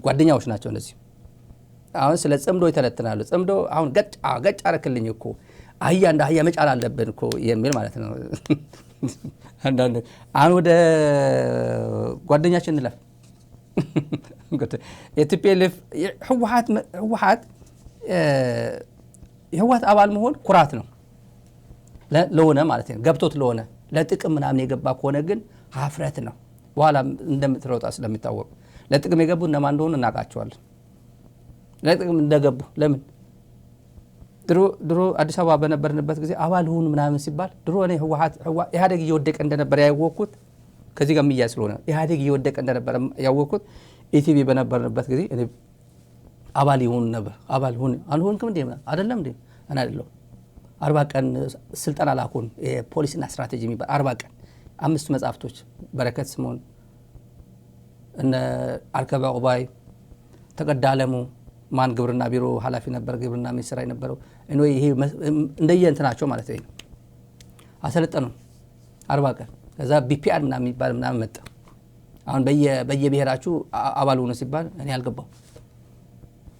S1: ጓደኛዎች ናቸው እነዚህ። አሁን ስለ ጽምዶ ይተነትናሉ። ጽምዶ አሁን ገጭ አረክልኝ እኮ አህያ እንደ አህያ መጫን አለብን እኮ የሚል ማለት ነው። አሁን ወደ ጓደኛችን እንለፍ። የቲፒኤልኤፍ የህወሓት አባል መሆን ኩራት ነው ለሆነ ማለት ነው። ገብቶት ለሆነ ለጥቅም ምናምን የገባ ከሆነ ግን ሀፍረት ነው። በኋላ እንደምትሮጣ ስለሚታወቁ ለጥቅም የገቡ እነማን እንደሆኑ እናውቃቸዋለን። ለጥቅም እንደገቡ ለምን ድሮ አዲስ አበባ በነበርንበት ጊዜ አባል ሁን ምናምን ሲባል ድሮ እኔ ኢህአዴግ እየወደቀ እንደነበር ያወቅኩት ከዚህ ጋር የሚያዝ ስለሆነ ኢህአዴግ እየወደቀ እንደነበር ያወቅኩት ኢቲቪ በነበርንበት ጊዜ እኔ አባል ይሁን ነበር። አባል ሁን አንሆንክም እንዴ አይደለም እንዴ እኔ አይደለም 40 ቀን ስልጠና ላኩን የፖሊሲና ስትራቴጂ የሚባል 40 ቀን 5 መጽሐፍቶች በረከት ስምኦን እነ አርከበ ኦባይ ተቀዳለሙ ማን ግብርና ቢሮ ኃላፊ ነበር፣ ግብርና ሚኒስትር የነበረው እኔ ይሄ እንደየንትናቸው ማለት ነው። አሰለጠኑ 40 ቀን ከዛ ቢፒአር እና የሚባል ምናምን መጣ። አሁን በየብሔራችሁ አባል ሆኖ ሲባል እኔ አልገባው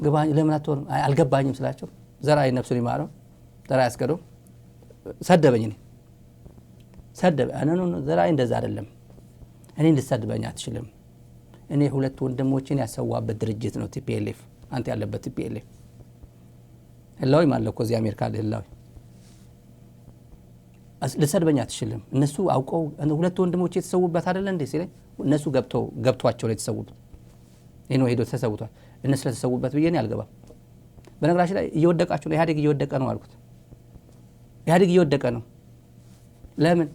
S1: ግባኝ ለምን አትወር አልገባኝም ስላቸው ዘራይ ነፍሱን ይማረው ዘራይ አስቀደው ሰደበኝ። እኔ ሰደበ አነኑ ዘራይ እንደዛ አይደለም እኔ እንድሰድበኝ አትችልም። እኔ ሁለት ወንድሞችን ያሰዋበት ድርጅት ነው ቲፒኤልኤፍ። አንተ ያለበት ቲፒኤልኤፍ ህላዊ ማለት እኮ እዚህ አሜሪካ ህላዊ ልሰድበኝ አትችልም። እነሱ አውቀው ሁለት ወንድሞች የተሰውበት አይደለ እንዴ ሲለኝ እነሱ ገብቷቸው ነው የተሰውበት። ይሄ ነው ሄዶ ተሰውቷል። እነሱ ስለተሰውበት ብዬ ነው አልገባም። በነገራችን ላይ እየወደቃችሁ ነው። ኢህአዴግ እየወደቀ ነው አልኩት። ኢህአዴግ እየወደቀ ነው። ለምን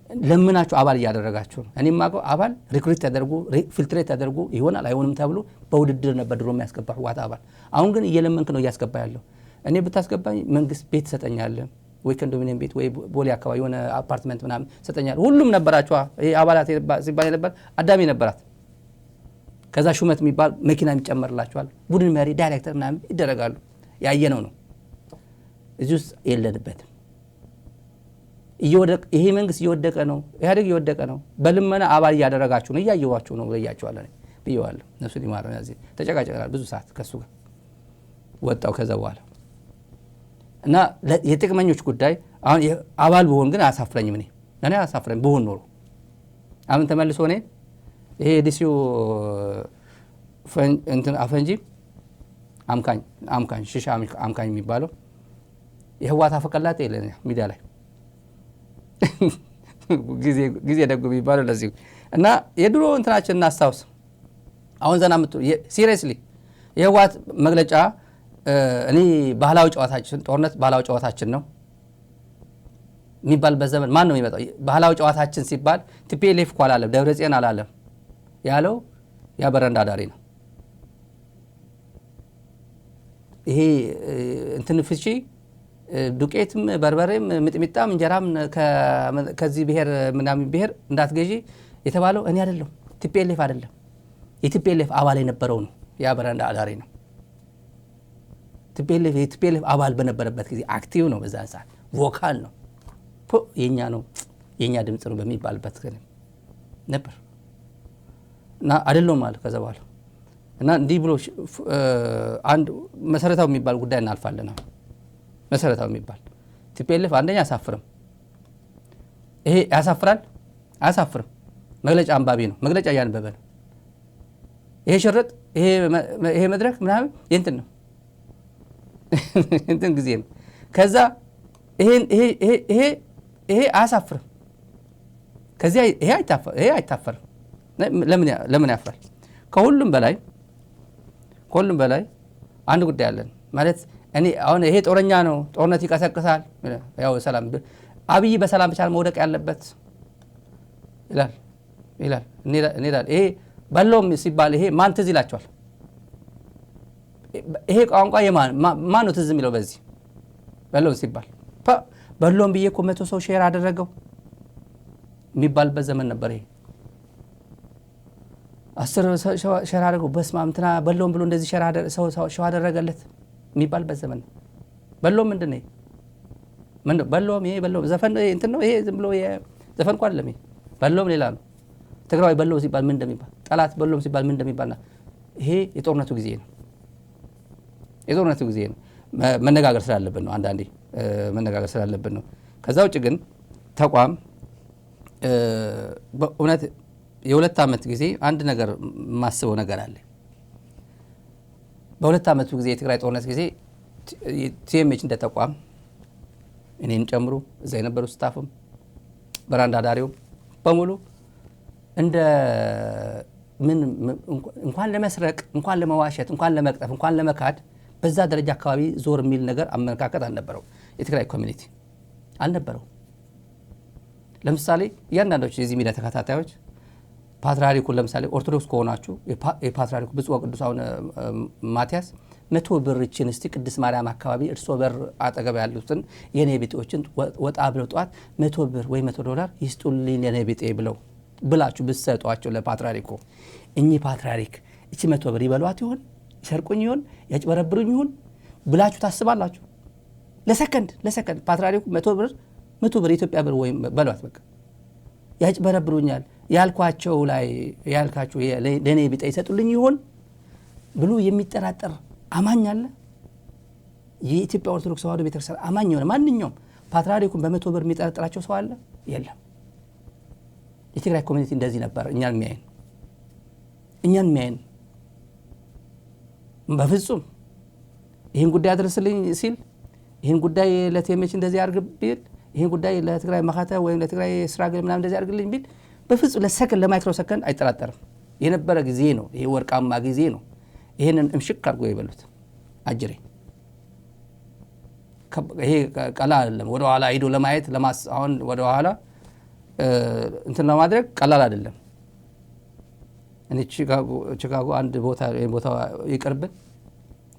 S1: ለምናችሁ አባል እያደረጋችሁ ነው። እኔም ማቀው አባል ሪክሩት ተደርጎ ፊልትሬት ተደርጎ ይሆናል አይሆንም ተብሎ በውድድር ነበር ድሮ የሚያስገባ ህወሓት አባል። አሁን ግን እየለመንክ ነው እያስገባ ያለው። እኔ ብታስገባኝ መንግስት ቤት ሰጠኛል ወይ ኮንዶሚኒየም ቤት ወይ ቦሌ አካባቢ የሆነ አፓርትመንት ምናምን ሰጠኛል። ሁሉም ነበራቸው ይሄ አባላት ሲባል ነበር አዳሚ ነበራት። ከዛ ሹመት የሚባል መኪና የሚጨመርላቸዋል። ቡድን መሪ ዳይሬክተር ምናምን ይደረጋሉ። ያየነው ነው። እዚህ ውስጥ የለንበትም። ይሄ መንግስት እየወደቀ ነው። ኢህአዴግ እየወደቀ ነው። በልመና አባል እያደረጋችሁ ነው። እያየዋችሁ ነው ብያቸዋለሁ ብየዋለሁ። እነሱ ሊማሩ ያዚህ ተጨቃጨቀናል ብዙ ሰዓት ከሱ ጋር ወጣው ከዛ በኋላ እና የጥቅመኞች ጉዳይ አሁን አባል ብሆን ግን አያሳፍረኝም። እኔ አያሳፍረኝ ብሆን ኖሮ አሁን ተመልሶ እኔ ይሄ ዲሲው እንትን አፈንጂ አምካኝ ሽሻ አምካኝ የሚባለው የህወሓት አፈቀላጤ የለኝ ሚዲያ ላይ ጊዜ ደጉ የሚባለው ለዚህ እና የድሮ እንትናችን እናስታውስ። አሁን ዘና ምጡ ሲሪየስሊ የህወሓት መግለጫ እኔ ባህላዊ ጨዋታችን ጦርነት ባህላዊ ጨዋታችን ነው የሚባል በዘመን ማን ነው የሚመጣው? ባህላዊ ጨዋታችን ሲባል ቲፒኤልኤፍ እኮ አላለም፣ ደብረጽዮን አላለም ያለው ያ በረንዳ ዳሪ ነው። ይሄ እንትን ፍቺ ዱቄትም በርበሬም ምጥሚጣም እንጀራም ከዚህ ብሔር ምናምን ብሔር እንዳትገዢ የተባለው እኔ አይደለም፣ ቲፒኤልኤፍ አይደለም። የቲፒኤልኤፍ አባል የነበረው ነው ያ በረንዳ ዳሪ ነው። ቲፒኤልኤፍ አባል በነበረበት ጊዜ አክቲቭ ነው፣ በዛ ሰዓት ቮካል ነው፣ የኛ ነው የኛ ድምጽ ነው በሚባልበት ነበር እና አይደለም ማለት ከዛ በኋላ እና እንዲህ ብሎ አንድ መሰረታዊ የሚባል ጉዳይ እናልፋለን። መሰረታዊ የሚባል ቲፒኤልኤፍ አንደኛ አያሳፍርም። ይሄ ያሳፍራል አያሳፍርም። መግለጫ አንባቢ ነው፣ መግለጫ እያነበበ ነው። ይሄ ሽርጥ ይሄ መድረክ ምናምን የእንትን ነው እንትን ጊዜ ነው። ከዛ ይሄ አያሳፍርም። ከዚያ ይሄ አይታፈርም። ለምን ያፍራል? ከሁሉም በላይ አንድ ጉዳይ አለን ማለት እኔ አሁን ይሄ ጦረኛ ነው፣ ጦርነት ይቀሰቅሳል። ያው ሰላም አብይ በሰላም ብቻ መውደቅ ያለበት ይላል። ይሄ በሎም ሲባል ይሄ ማን ትዝ ይላቸዋል? ይሄ ቋንቋ ማን ነው ትዝ የሚለው? በዚህ በሎም ሲባል በሎም ብዬ እኮ 100 ሰው ሼር አደረገው የሚባልበት ዘመን ነበር። ይሄ 10 ሼር አደረገው በስማም እንትና በሎም ብሎ እንደዚህ ሼር አደረገለት የሚባልበት ዘመን ነው። በሎም ምንድን ነው? በሎም ይሄ በሎም ዘፈን እንትን ነው። ይሄ ዝም ብሎ ዘፈን እንኳን አይደለም። በሎም ሌላ ነው። ትግራዋይ በሎም ሲባል ምን እንደሚባል፣ ጠላት በሎም ሲባል ምን እንደሚባልና ይሄ የጦርነቱ ጊዜ ነው። መነጋገር ስላለብን ነው። አንዳንዴ መነጋገር ስላለብን ነው። ከዛ ውጭ ግን ተቋም በእውነት የ2 ዓመት ጊዜ አንድ ነገር ማስበው ነገር አለ። በ2 ዓመቱ ጊዜ የትግራይ ጦርነት ጊዜ ቲኤምኤች እንደ ተቋም እኔን ጨምሮ እዛ የነበሩ ስታፍም በራንዳ ዳሪው በሙሉ እንደ ምን እንኳን ለመስረቅ እንኳን ለመዋሸት እንኳን ለመቅጠፍ እንኳን ለመካድ በዛ ደረጃ አካባቢ ዞር የሚል ነገር አመለካከት አልነበረው። የትግራይ ኮሚኒቲ አልነበረው። ለምሳሌ እያንዳንዶች የዚህ ሚዲያ ተከታታዮች ፓትርያርኩን ለምሳሌ ኦርቶዶክስ ከሆናችሁ የፓትርያርኩ ብፁዕ ወቅዱስ አቡነ ማትያስ 100 ብር እችን እስቲ ቅድስት ማርያም አካባቢ እርሶ በር አጠገብ ያሉትን የኔ ቢጤዎችን ወጣ ብለው ጧት 100 ብር ወይ $100 ይስጡልኝ የኔ ቢጤ ብላችሁ ብትሰጧቸው ለፓትርያርኩ እኚህ ፓትርያርክ እቺ 100 ብር ይበሏት ይሆን ይሰርቁኝ ይሆን ያጭበረብሩኝ ይሆን ብላችሁ ታስባላችሁ? ለሰከንድ ፓትርያርኩ 100 ብር ኢትዮጵያ ብር ወይ በሏት በቃ ያጭበረብሩኛል ያልኳቸው ላይ ያልካቸው ለኔ ቢጤ ይሰጡልኝ ይሆን ብሎ የሚጠራጠር አማኝ አለ? የኢትዮጵያ ኦርቶዶክስ ተዋሕዶ ቤተክርስቲያን አማኝ የሆነ ማንኛውም ፓትርያርኩን በ100 ብር የሚጠረጥራቸው ሰው አለ? የለም። የትግራይ ኮሚኒቲ እንደዚህ ነበር እኛን የሚያየን በፍጹም ይህን ጉዳይ አድርስልኝ ሲል ይህን ጉዳይ ለቲኤምኤች እንደዚህ አድርግ ቢል ይህን ጉዳይ ለትግራይ መካተ ወይም ለትግራይ ስራግል ምናምን እንደዚህ አድርግልኝ ቢል በፍጹም ለሰከንድ ለማይክሮ ሰከንድ አይጠራጠርም። የነበረ ጊዜ ነው። ይሄ ወርቃማ ጊዜ ነው። ይሄንን እምሽክ አድርጎ ይበሉት አጅሬ። ይሄ ቀላል አይደለም። ወደ ኋላ ሄዶ ለማየት አሁን ወደ ኋላ እንትን ለማድረግ ቀላል አይደለም። እኔ ቺካጎ አንድ ቦታ ይቅርብን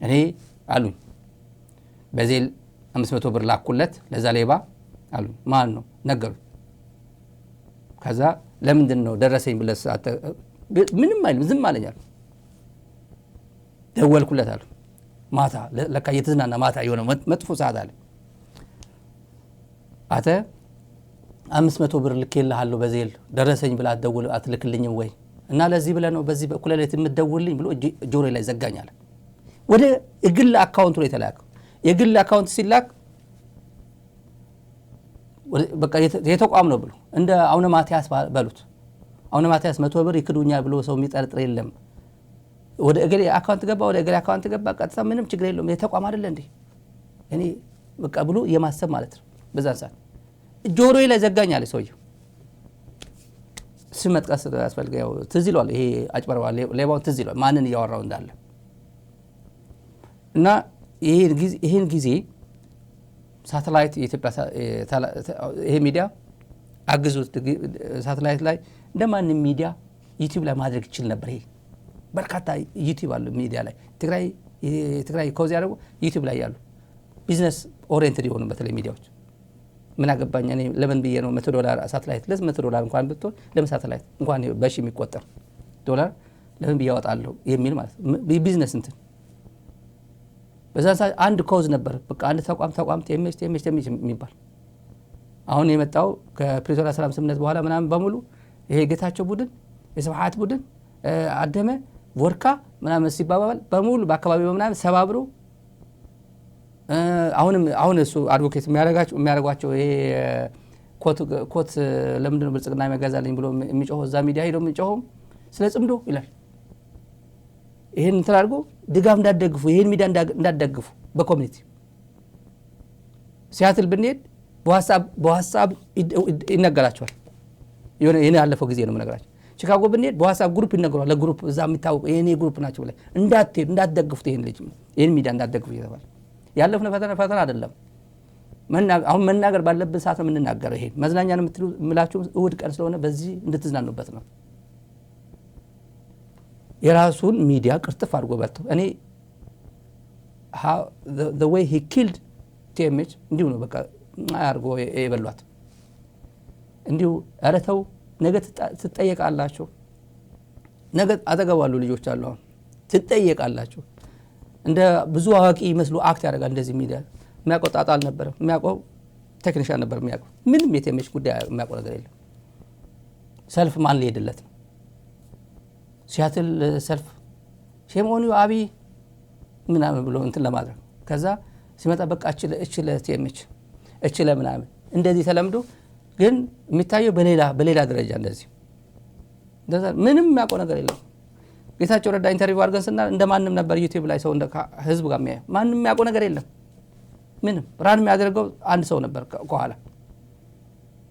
S1: እኔ አሉኝ በዜል 500 ብር ላኩለት ለዛ ሌባ አሉኝ። ማን ነው ነገሩት። ከዛ ለምንድን ነው ደረሰኝ ብለስ ምንም አይልም ዝም አለኛል። ደወልኩለት አሉ ማታ ለካ እየተዝናና ማታ የሆነ መጥፎ ሰዓት አለ። አተ 500 ብር ልኬልሃለሁ በዜል ደረሰኝ ብላ አትደውል አትልክልኝም ወይ እና ለዚህ ብለ ነው በዚህ በኩል ላይ የምትደውልልኝ ብሎ ጆሮዬ ላይ ዘጋኛል። ወደ የግል አካውንቱ ላይ ተላከው። የግል አካውንት ሲላክ በቃ የተቋም ነው ብሎ እንደ አሁን ማቲያስ በሉት። አሁን ማቲያስ 100 ብር ይክዱኛል ብሎ ሰው የሚጠርጥር የለም። ወደ እገሌ አካውንት ገባ ወደ እገሌ አካውንት ገባ ቀጥታ ምንም ችግር የለውም የተቋም አይደለ እንዴ እኔ በቃ ብሎ የማሰብ ማለት ነው። በዛን ሰዓት ጆሮዬ ላይ ዘጋኛል ሰውየው። ስም መጥቀስ ያስፈልጋል። ትዝ ይሏል ይሄ አጭበርባሪ ሌባው ትዝ ይሏል ማንን እያወራው እንዳለ እና ይሄን ጊዜ ሳተላይት የኢትዮጵያ ይሄ ሚዲያ አግዙት ሳተላይት ላይ እንደማንም ሚዲያ ዩቲዩብ ላይ ማድረግ ይችል ነበር። ይሄ በርካታ ዩቲዩብ አሉ ሚዲያ ላይ ትግራይ ኮዝ ያደረጉ ዩቲዩብ ላይ ያሉ ቢዝነስ ኦሪየንትድ የሆኑ በተለይ ሚዲያዎች ምን አገባኝ እኔ ለምን ብዬ ነው $100 ሳተላይት ለምን $100 እንኳን ብትሆን ለምን ሳተላይት እንኳን በሺ የሚቆጠር ዶላር ለምን ብዬ አወጣለሁ የሚል ማለት ቢዝነስ እንትን በዛ ሰዓት አንድ ኮዝ ነበር። በቃ አንድ ተቋም ቴምስ የሚባል አሁን የመጣው ከፕሪቶሪያ ሰላም ስምምነት በኋላ ምናምን በሙሉ ይሄ ጌታቸው ቡድን የስብሐት ቡድን አደመ ወርካ ምናምን ሲባባል በሙሉ በአካባቢው ምናምን ሰባብሮ አሁን እሱ አድቮኬት የሚያደርጓቸው ይሄ ኮት ለምንድን ነው ብልጽግና የሚያጋዛልኝ ብሎ የሚጮኸው እዛ ሚዲያ ሄዶ የሚጮኸው ስለ ጽምዶ ይላል። ይሄን እንትን አድርጎ ድጋፍ እንዳትደግፉ ይሄን ሚዲያ እንዳትደግፉ በኮሚኒቲ ሲያትል ብንሄድ በዋትስአፕ ይነገራቸዋል። የኔ ያለፈው ጊዜ ነው የምነግራቸው። ቺካጎ ብንሄድ በዋትስአፕ ግሩፕ ይነገራል። ለግሩፕ እዛ የሚታወቁ የኔ ግሩፕ ናቸው ብለ እንዳትሄዱ እንዳትደግፉት ይሄን ሚዲያ እንዳትደግፉ እየተባለ ያለፈው ፈተና አይደለም። አሁን መናገር ባለብን ሰዓት ነው የምንናገረው። ይሄ መዝናኛ ነው የምላችሁ እሁድ ቀን ስለሆነ በዚህ እንድትዝናኑበት ነው። የራሱን ሚዲያ ቅርጥፍ አድርጎ በልተው እኔ the way he killed TMH እንዲሁ ነው በቃ አርጎ የበሏት እንዲሁ አረተው ነገ ትጠየቃላችሁ። ነገ አጠገባሉ ልጆች አሉ አሁን ትጠየቃላችሁ። እንደ ብዙ አዋቂ መስሎ አክት ያደርጋል። እንደዚህ ሚዲያ የሚያውቀው ጣጣ አልነበረም። የሚያውቀው ቴክኒሻን ነበር የሚያውቀው። ምንም የቴምች ጉዳይ የሚያውቀው ነገር የለም። ሰልፍ ማን ሊሄድለት ነው? ሲያትል ሰልፍ ሼሞኒ አቢ ምናምን ብሎ እንትን ለማድረግ ከዛ ሲመጣ በቃ እችለ ቴምች እችለ ምናምን እንደዚህ ተለምዶ ግን የሚታየው በሌላ ደረጃ እንደዚህ ምንም የሚያውቀው ነገር የለም። ጌታቸው ረዳ ኢንተርቪው አድርገን ስናል እንደማንም ነበር ዩቲዩብ ላይ ሰው እንደ ህዝብ ጋር የሚያየው ማንም የሚያውቀው ነገር የለም። ምንም ራን የሚያደርገው አንድ ሰው ነበር ከኋላ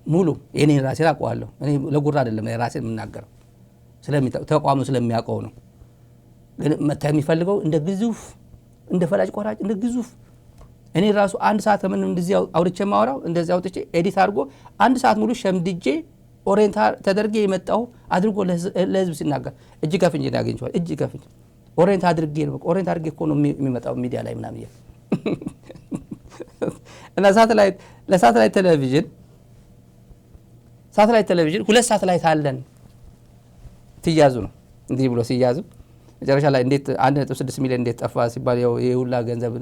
S1: ሙሉ የኔን ራሴን አውቀዋለሁ። እኔ ለጉራ አይደለም ራሴን የምናገረው ተቋሙ ስለሚያውቀው ነው። ግን መታ የሚፈልገው እንደ ግዙፍ እንደ ፈላጭ ቆራጭ እንደ ግዙፍ እኔ ራሱ አንድ ሰዓት ምን እንደዚህ አውርቼ ማወራው እንደዚህ አውጥቼ ኤዲት አድርጎ አንድ ሰዓት ሙሉ ሸምድጄ ኦሬንት ተደርጌ የመጣው አድርጎ ለህዝብ ሲናገር እጅ ከፍንጅ ያገኝቷል። እጅ ከፍንጅ ኦሬንት አድርጌ እኮ ነው የሚመጣው ሚዲያ ላይ ምናምን ይላል። እና ለሳተላይት ቴሌቪዥን ሁለት ሳተላይት አለን ትያዙ ነው እንዲህ ብሎ ሲያዙ መጨረሻ ላይ እንዴት 1.6 ሚሊዮን እንዴት ጠፋ ሲባል ያው የሁላ ገንዘብ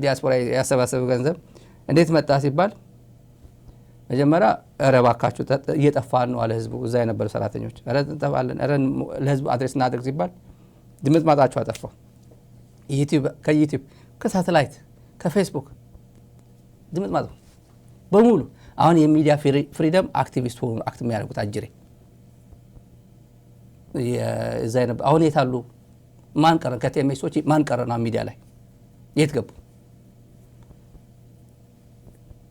S1: ዲያስፖራ ያሰባሰበ ገንዘብ እንዴት መጣ ሲባል መጀመሪያ እባካችሁ እየጠፋ ነው አለ ህዝቡ። እዛ የነበሩ ሰራተኞች እንጠፋለን ለህዝቡ አድሬስ እናድርግ ሲባል ድምጥ ማጣቸው አጠፋው። ከዩቲዩብ ከሳተላይት ከፌስቡክ ድምጥ ማጣው በሙሉ አሁን የሚዲያ ፍሪደም አክቲቪስት ሆኑ አክት የሚያደርጉት አጅሬ አሁን የታሉ ማን ቀረ? ከቴምሶች ማን ቀረና ሚዲያ ላይ የት ገቡ?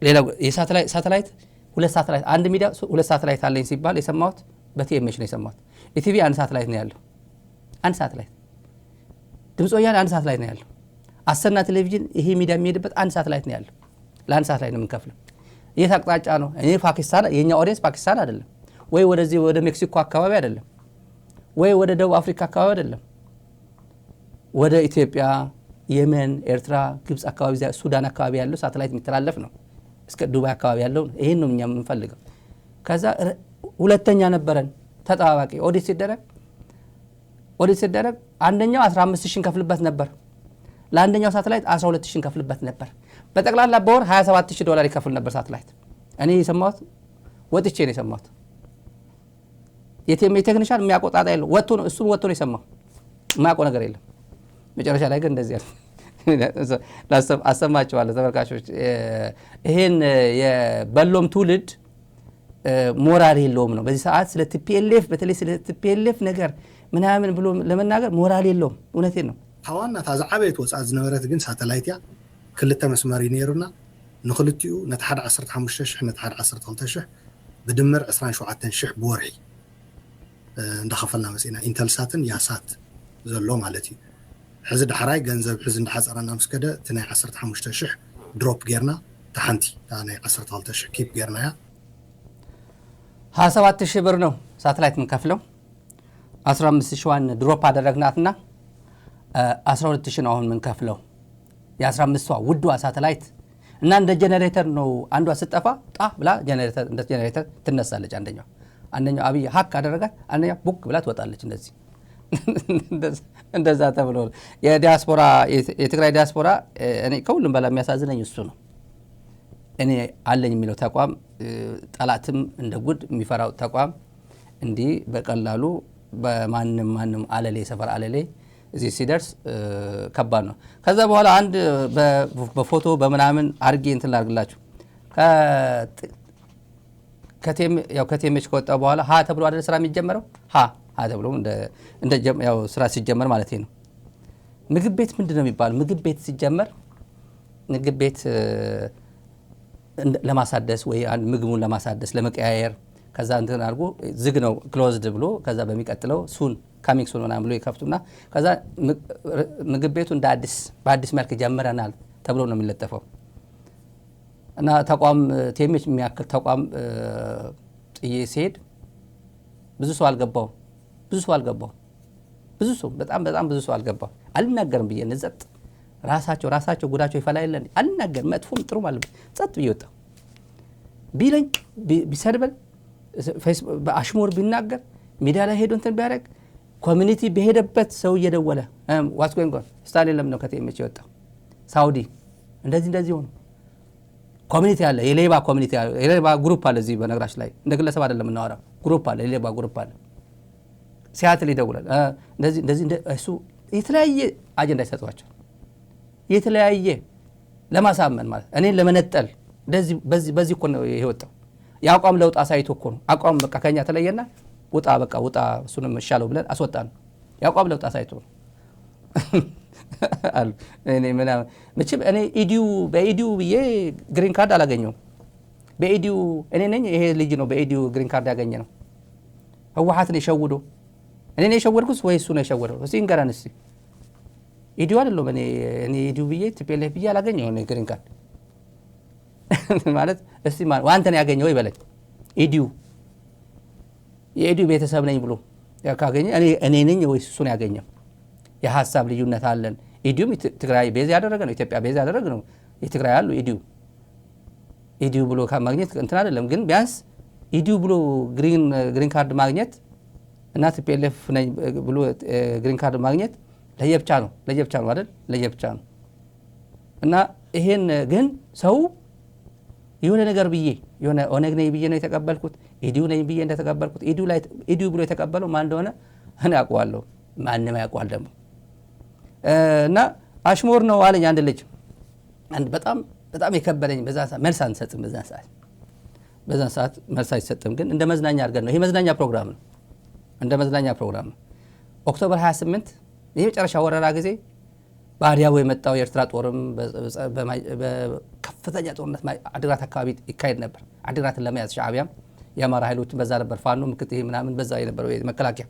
S1: ሌላ የሳተላይት ሁለት ሳተላይት አንድ ሚዲያ ሁለት ሳተላይት አለኝ ሲባል የሰማሁት በቲኤምኤች ነው የሰማሁት። ኢቲቪ አንድ ሳተላይት ነው ያለው። አንድ ሳተላይት ድምፅ ወያኔ አንድ ሳተላይት ነው ያለው። አሰና ቴሌቪዥን ይሄ ሚዲያ የሚሄድበት አንድ ሳተላይት ነው ያለው። ለአንድ ሳተላይት ነው የምንከፍለው። የት አቅጣጫ ነው? እኔ ፓኪስታን የኛ ኦዲየንስ ፓኪስታን አይደለም ወይ ወደዚህ ወደ ሜክሲኮ አካባቢ አይደለም ወይ ወደ ደቡብ አፍሪካ አካባቢ አይደለም፣ ወደ ኢትዮጵያ፣ የመን፣ ኤርትራ፣ ግብጽ አካባቢ ሱዳን አካባቢ ያለው ሳተላይት የሚተላለፍ ነው። እስከ ዱባይ አካባቢ ያለው ይሄን ነው እኛ የምንፈልገው። ከዛ ሁለተኛ ነበረን ተጣባቂ ኦዲት ሲደረግ አንደኛው 15000 ከፍልበት ነበር፣ ለአንደኛው ሳተላይት 12000 ከፍልበት ነበር። በጠቅላላ በወር $27000 ይከፍል ነበር ሳተላይት። እኔ የሰማሁት ወጥቼ ነው የሰማሁት። የቴክኒክ ቴክኒሻን የሚያቆጣጣ የለው ወጥቶ ነው እሱ ወጥቶ ነው የሰማው። የማያውቀው ነገር የለም። መጨረሻ ላይ ግን እንደዚህ አሰማቸዋለሁ ተመልካቾች። ይሄን የበሎም ትውልድ ሞራል የለውም ነው በዚህ ሰዓት ስለ ቲፒኤልኤፍ በተለይ ስለ ቲፒኤልኤፍ ነገር ምናምን ብሎ ለመናገር ሞራል የለውም። እውነቴን ነው።
S5: ታዋና ታዛዓበይት ወጻ ዝነበረት ግን ሳተላይት ያ ክልተ መስመር ይነሩና ንኽልቲኡ ነቲ 15000 ነቲ 12000 ብድምር 27000 ብወርሒ እንዳኸፈልና መጽና ኢንተልሳትን ያሳት ዘሎ ማለት እዩ። ሕዚ ድሕራይ ገንዘብ ሕዚ እንዳሓፀረና ምስ ከደ እቲ ናይ 15000 ድሮፕ ጌርና ተሓንቲ ናይ 12000 ኪፕ ጌርና ያ
S1: 27000 ብር ነው ሳተላይት ምንከፍለው። 15000 ድሮፕ አደረግናትና 12000 ነው አሁን ምንከፍለው። የ15ቷ ውድዋ ሳተላይት እና እንደ ጄኔሬተር ነው አንዷ ስጠፋ ጣ ብላ ጄኔሬተር እንደ ጄኔሬተር ትነሳለች። አንደኛው አብይ ሀክ አደረጋት፣ አንደኛው ቡክ ብላ ትወጣለች። እንደዛ ተብሎ የዲያስፖራ የትግራይ ዲያስፖራ እኔ ከሁሉም በላይ የሚያሳዝነኝ እሱ ነው። እኔ አለኝ የሚለው ተቋም ጠላትም እንደ ጉድ የሚፈራው ተቋም እንዲህ በቀላሉ በማንም አለሌ ሰፈር አለሌ እዚህ ሲደርስ ከባድ ነው። ከዛ በኋላ አንድ በፎቶ በምናምን አርጌ እንትን ላድርግላችሁ። ከቴሜች ከወጣ በኋላ ሀ ተብሎ አይደል ስራ የሚጀመረው? ሀ ተብሎ እንደ ያው ስራ ሲጀመር ማለት ነው። ምግብ ቤት ምንድነው የሚባለው? ምግብ ቤት ሲጀመር ምግብ ቤት ለማሳደስ ወይ አንድ ምግቡን ለማሳደስ ለመቀያየር ከዛ እንትን አድርጎ ዝግ ነው ክሎዝድ ብሎ ከዛ በሚቀጥለው ሱን ካሚንግ ሱን ምናምን ብሎ ይከፍቱና ከዛ ምግብ ቤቱ እንደ በአዲስ መልክ ጀምረናል ተብሎ ነው የሚለጠፈው። እና ተቋም ቴሜች የሚያክል ተቋም ጥዬ ሲሄድ ብዙ ሰው አልገባው። በጣም ብዙ ሰው አልገባው። አልናገርም ብዬ ነዘጥ ራሳቸው ጉዳቸው ይፈላ የለን አልናገርም። መጥፎም ጥሩ ማለት ጸጥ ብዬ ወጣ። ቢለኝ ቢሰድበል ፌስቡክ በአሽሞር ቢናገር ሚዲያ ላይ ሄዶ እንትን ቢያደርግ ኮሚኒቲ በሄደበት ሰው እየደወለ ዋትስ ጎይንግ ኦን ስታሊን ለምን ነው ከቴሜች የወጣው? ሳውዲ እንደዚህ ሆነ። ኮሚኒቲ አለ፣ የሌባ ግሩፕ አለ እዚህ። በነገራችን ላይ እንደ ግለሰብ አይደለም እናወራው፣ ግሩፕ አለ፣ የሌባ ግሩፕ አለ። ሲያትል ይደውላል እንደዚህ እሱ የተለያየ አጀንዳ ይሰጧቸው፣ የተለያየ ለማሳመን ማለት እኔን ለመነጠል በዚህ እኮ ነው የወጣው። የአቋም ለውጥ አሳይቶ እኮ ነው። አቋም በቃ ከኛ ተለየና ውጣ እሱንም መሻለው ብለን አስወጣን። የአቋም ለውጥ አሳይቶ ነው አሉ። እኔ በኢዲዩ ብዬ ግሪን ካርድ አላገኘውም። በኢዲዩ እኔ ነኝ ይሄ ልጅ ነው በኢዲዩ ግሪን ካርድ ያገኘ ነው። ህወሓትን የሸውዶ እኔ ነኝ የሸወድኩት ወይ እሱ ነው የሸወደው? እስኪ እንገራን እስኪ። ኢዲዩ አይደለም እኔ ኢዲዩ ብዬ ቲፒኤልኤፍ ብዬ አላገኘው ነው ግሪን ካርድ ማለት። እስቲ አንተ ነው ያገኘው ይበለኝ። የኢዲዩ ቤተሰብ ነኝ ብሎ ካገኘ እኔ ነኝ ወይ እሱ ነው ያገኘው? የሐሳብ ልዩነት አለን። ኢዲዩም ትግራይ ቤዝ ያደረገ ነው፣ ኢትዮጵያ ቤዝ ያደረገ ነው። የትግራይ ያሉ ኢዲዩ ብሎ ማግኘት እንትን አይደለም። ግን ቢያንስ ኢዲዩ ብሎ ግሪን ካርድ ማግኘት እና ቲፒኤልኤፍ ነኝ ብሎ ግሪን ካርድ ማግኘት ለየብቻ ነው አይደል? ለየብቻ ነው። እና ይሄን ግን ሰው የሆነ ነገር ብዬ የሆነ ኦነግ ነኝ ብዬ ነው የተቀበልኩት፣ ኢዲዩ ነኝ ብዬ እንደተቀበልኩት ኢዲዩ ብሎ የተቀበለው ማን እንደሆነ እኔ አውቀዋለሁ፣ ማንም ያውቀዋል ደግሞ። እና አሽሞር ነው አለኝ አንድ ልጅ። በጣም የከበደኝ በዛ ሰዓት መልስ አንሰጥም። በዛ ሰዓት መልስ አይሰጥም፣ ግን እንደ መዝናኛ አድርገን ነው። ይሄ መዝናኛ ፕሮግራም ነው፣ እንደ መዝናኛ ፕሮግራም ነው። ኦክቶበር 28 ይሄ መጨረሻ ወረራ ጊዜ ባዲያው የመጣው የኤርትራ ጦርም በከፍተኛ ጦርነት አድግራት አካባቢ ይካሄድ ነበር። አድግራትን ለመያዝ ሻዕቢያም የአማራ ኃይሎችን በዛ ነበር፣ ፋኖ ምክት ይሄ ምናምን በዛ የነበረው መከላከያ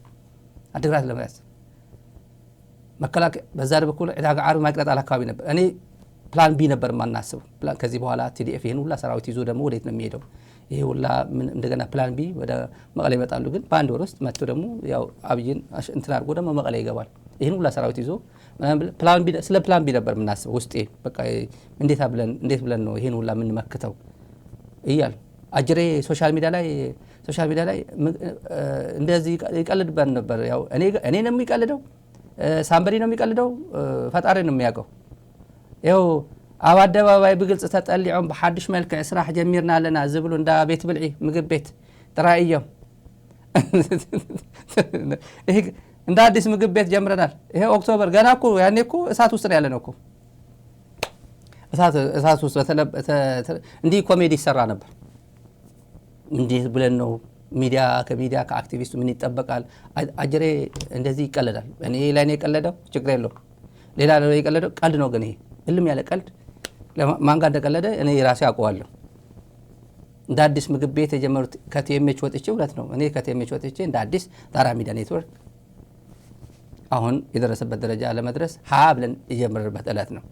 S1: አድግራትን ለመያዝ መከላከያ በዛ በኩል ዕዳጋ ዓርብ ማይቅረጣል አካባቢ ነበር። እኔ ፕላን ቢ ነበር ማናስብ ፕላን ከዚህ በኋላ ቲዲኤፍ ይሄን ሁላ ሰራዊት ይዞ ደግሞ ወዴት ነው የሚሄደው? ይሄ ሁላ ምን እንደገና ፕላን ቢ ወደ መቀሌ ይመጣሉ። ግን በአንድ ወር ውስጥ መጥቶ ደግሞ ያው አብይን እንትን አድርጎ ደግሞ መቀሌ ይገባል። ይሄን ሁላ ሰራዊት ይዞ ፕላን ቢ ስለ ፕላን ቢ ነበር የምናስበው ውስጤ። በቃ እንዴት ብለን ነው ይሄን ሁላ ምን መክተው እያል አጅሬ ሶሻል ሚዲያ ላይ እንደዚህ ይቀልድበት ነበር። ያው እኔ ነው የሚቀልደው፣ ሳምበሪ ነው የሚቀልደው፣ ፈጣሪ ነው የሚያውቀው። ያው ኣብ አደባባይ ብግልጽ ተጠሊዖም በሐድሽ መልክዕ ስራሕ ጀሚርና ኣለና ዝብሉ እንዳ ቤት ብልዒ ምግብ ቤት ጥራይ እዮም። ይሄ እንደ አዲስ ምግብ ቤት ጀምረናል። ይሄ ኦክቶበር ገና እኮ ያኔ እኮ እሳት ውስጥ ነው ያለነው እኮ እሳት ውስጥ እንዲህ ኮሜዲ ይሰራ ነበር። እንዲህ ብለን ነው ሚዲያ ከአክቲቪስቱ ምን ይጠበቃል? አጅሬ እንደዚህ ይቀለዳል። እኔ ላይ ነው የቀለደው፣ ችግር የለውም። ሌላ ላይ የቀለደው ቀልድ ነው። ግን ይሄ እልም ያለ ቀልድ ማን ጋር እንደቀለደ እኔ ራሴ አውቀዋለሁ። እንደ አዲስ ምግብ ቤት የጀመሩት ከቲኤምኤች ወጥቼ እውነት ነው። እኔ ከቲኤምኤች ወጥቼ እንደ አዲስ ጣራ ሚዲያ ኔትወርክ አሁን የደረሰበት ደረጃ ለመድረስ ብለን የጀመረበት ዕለት ነው።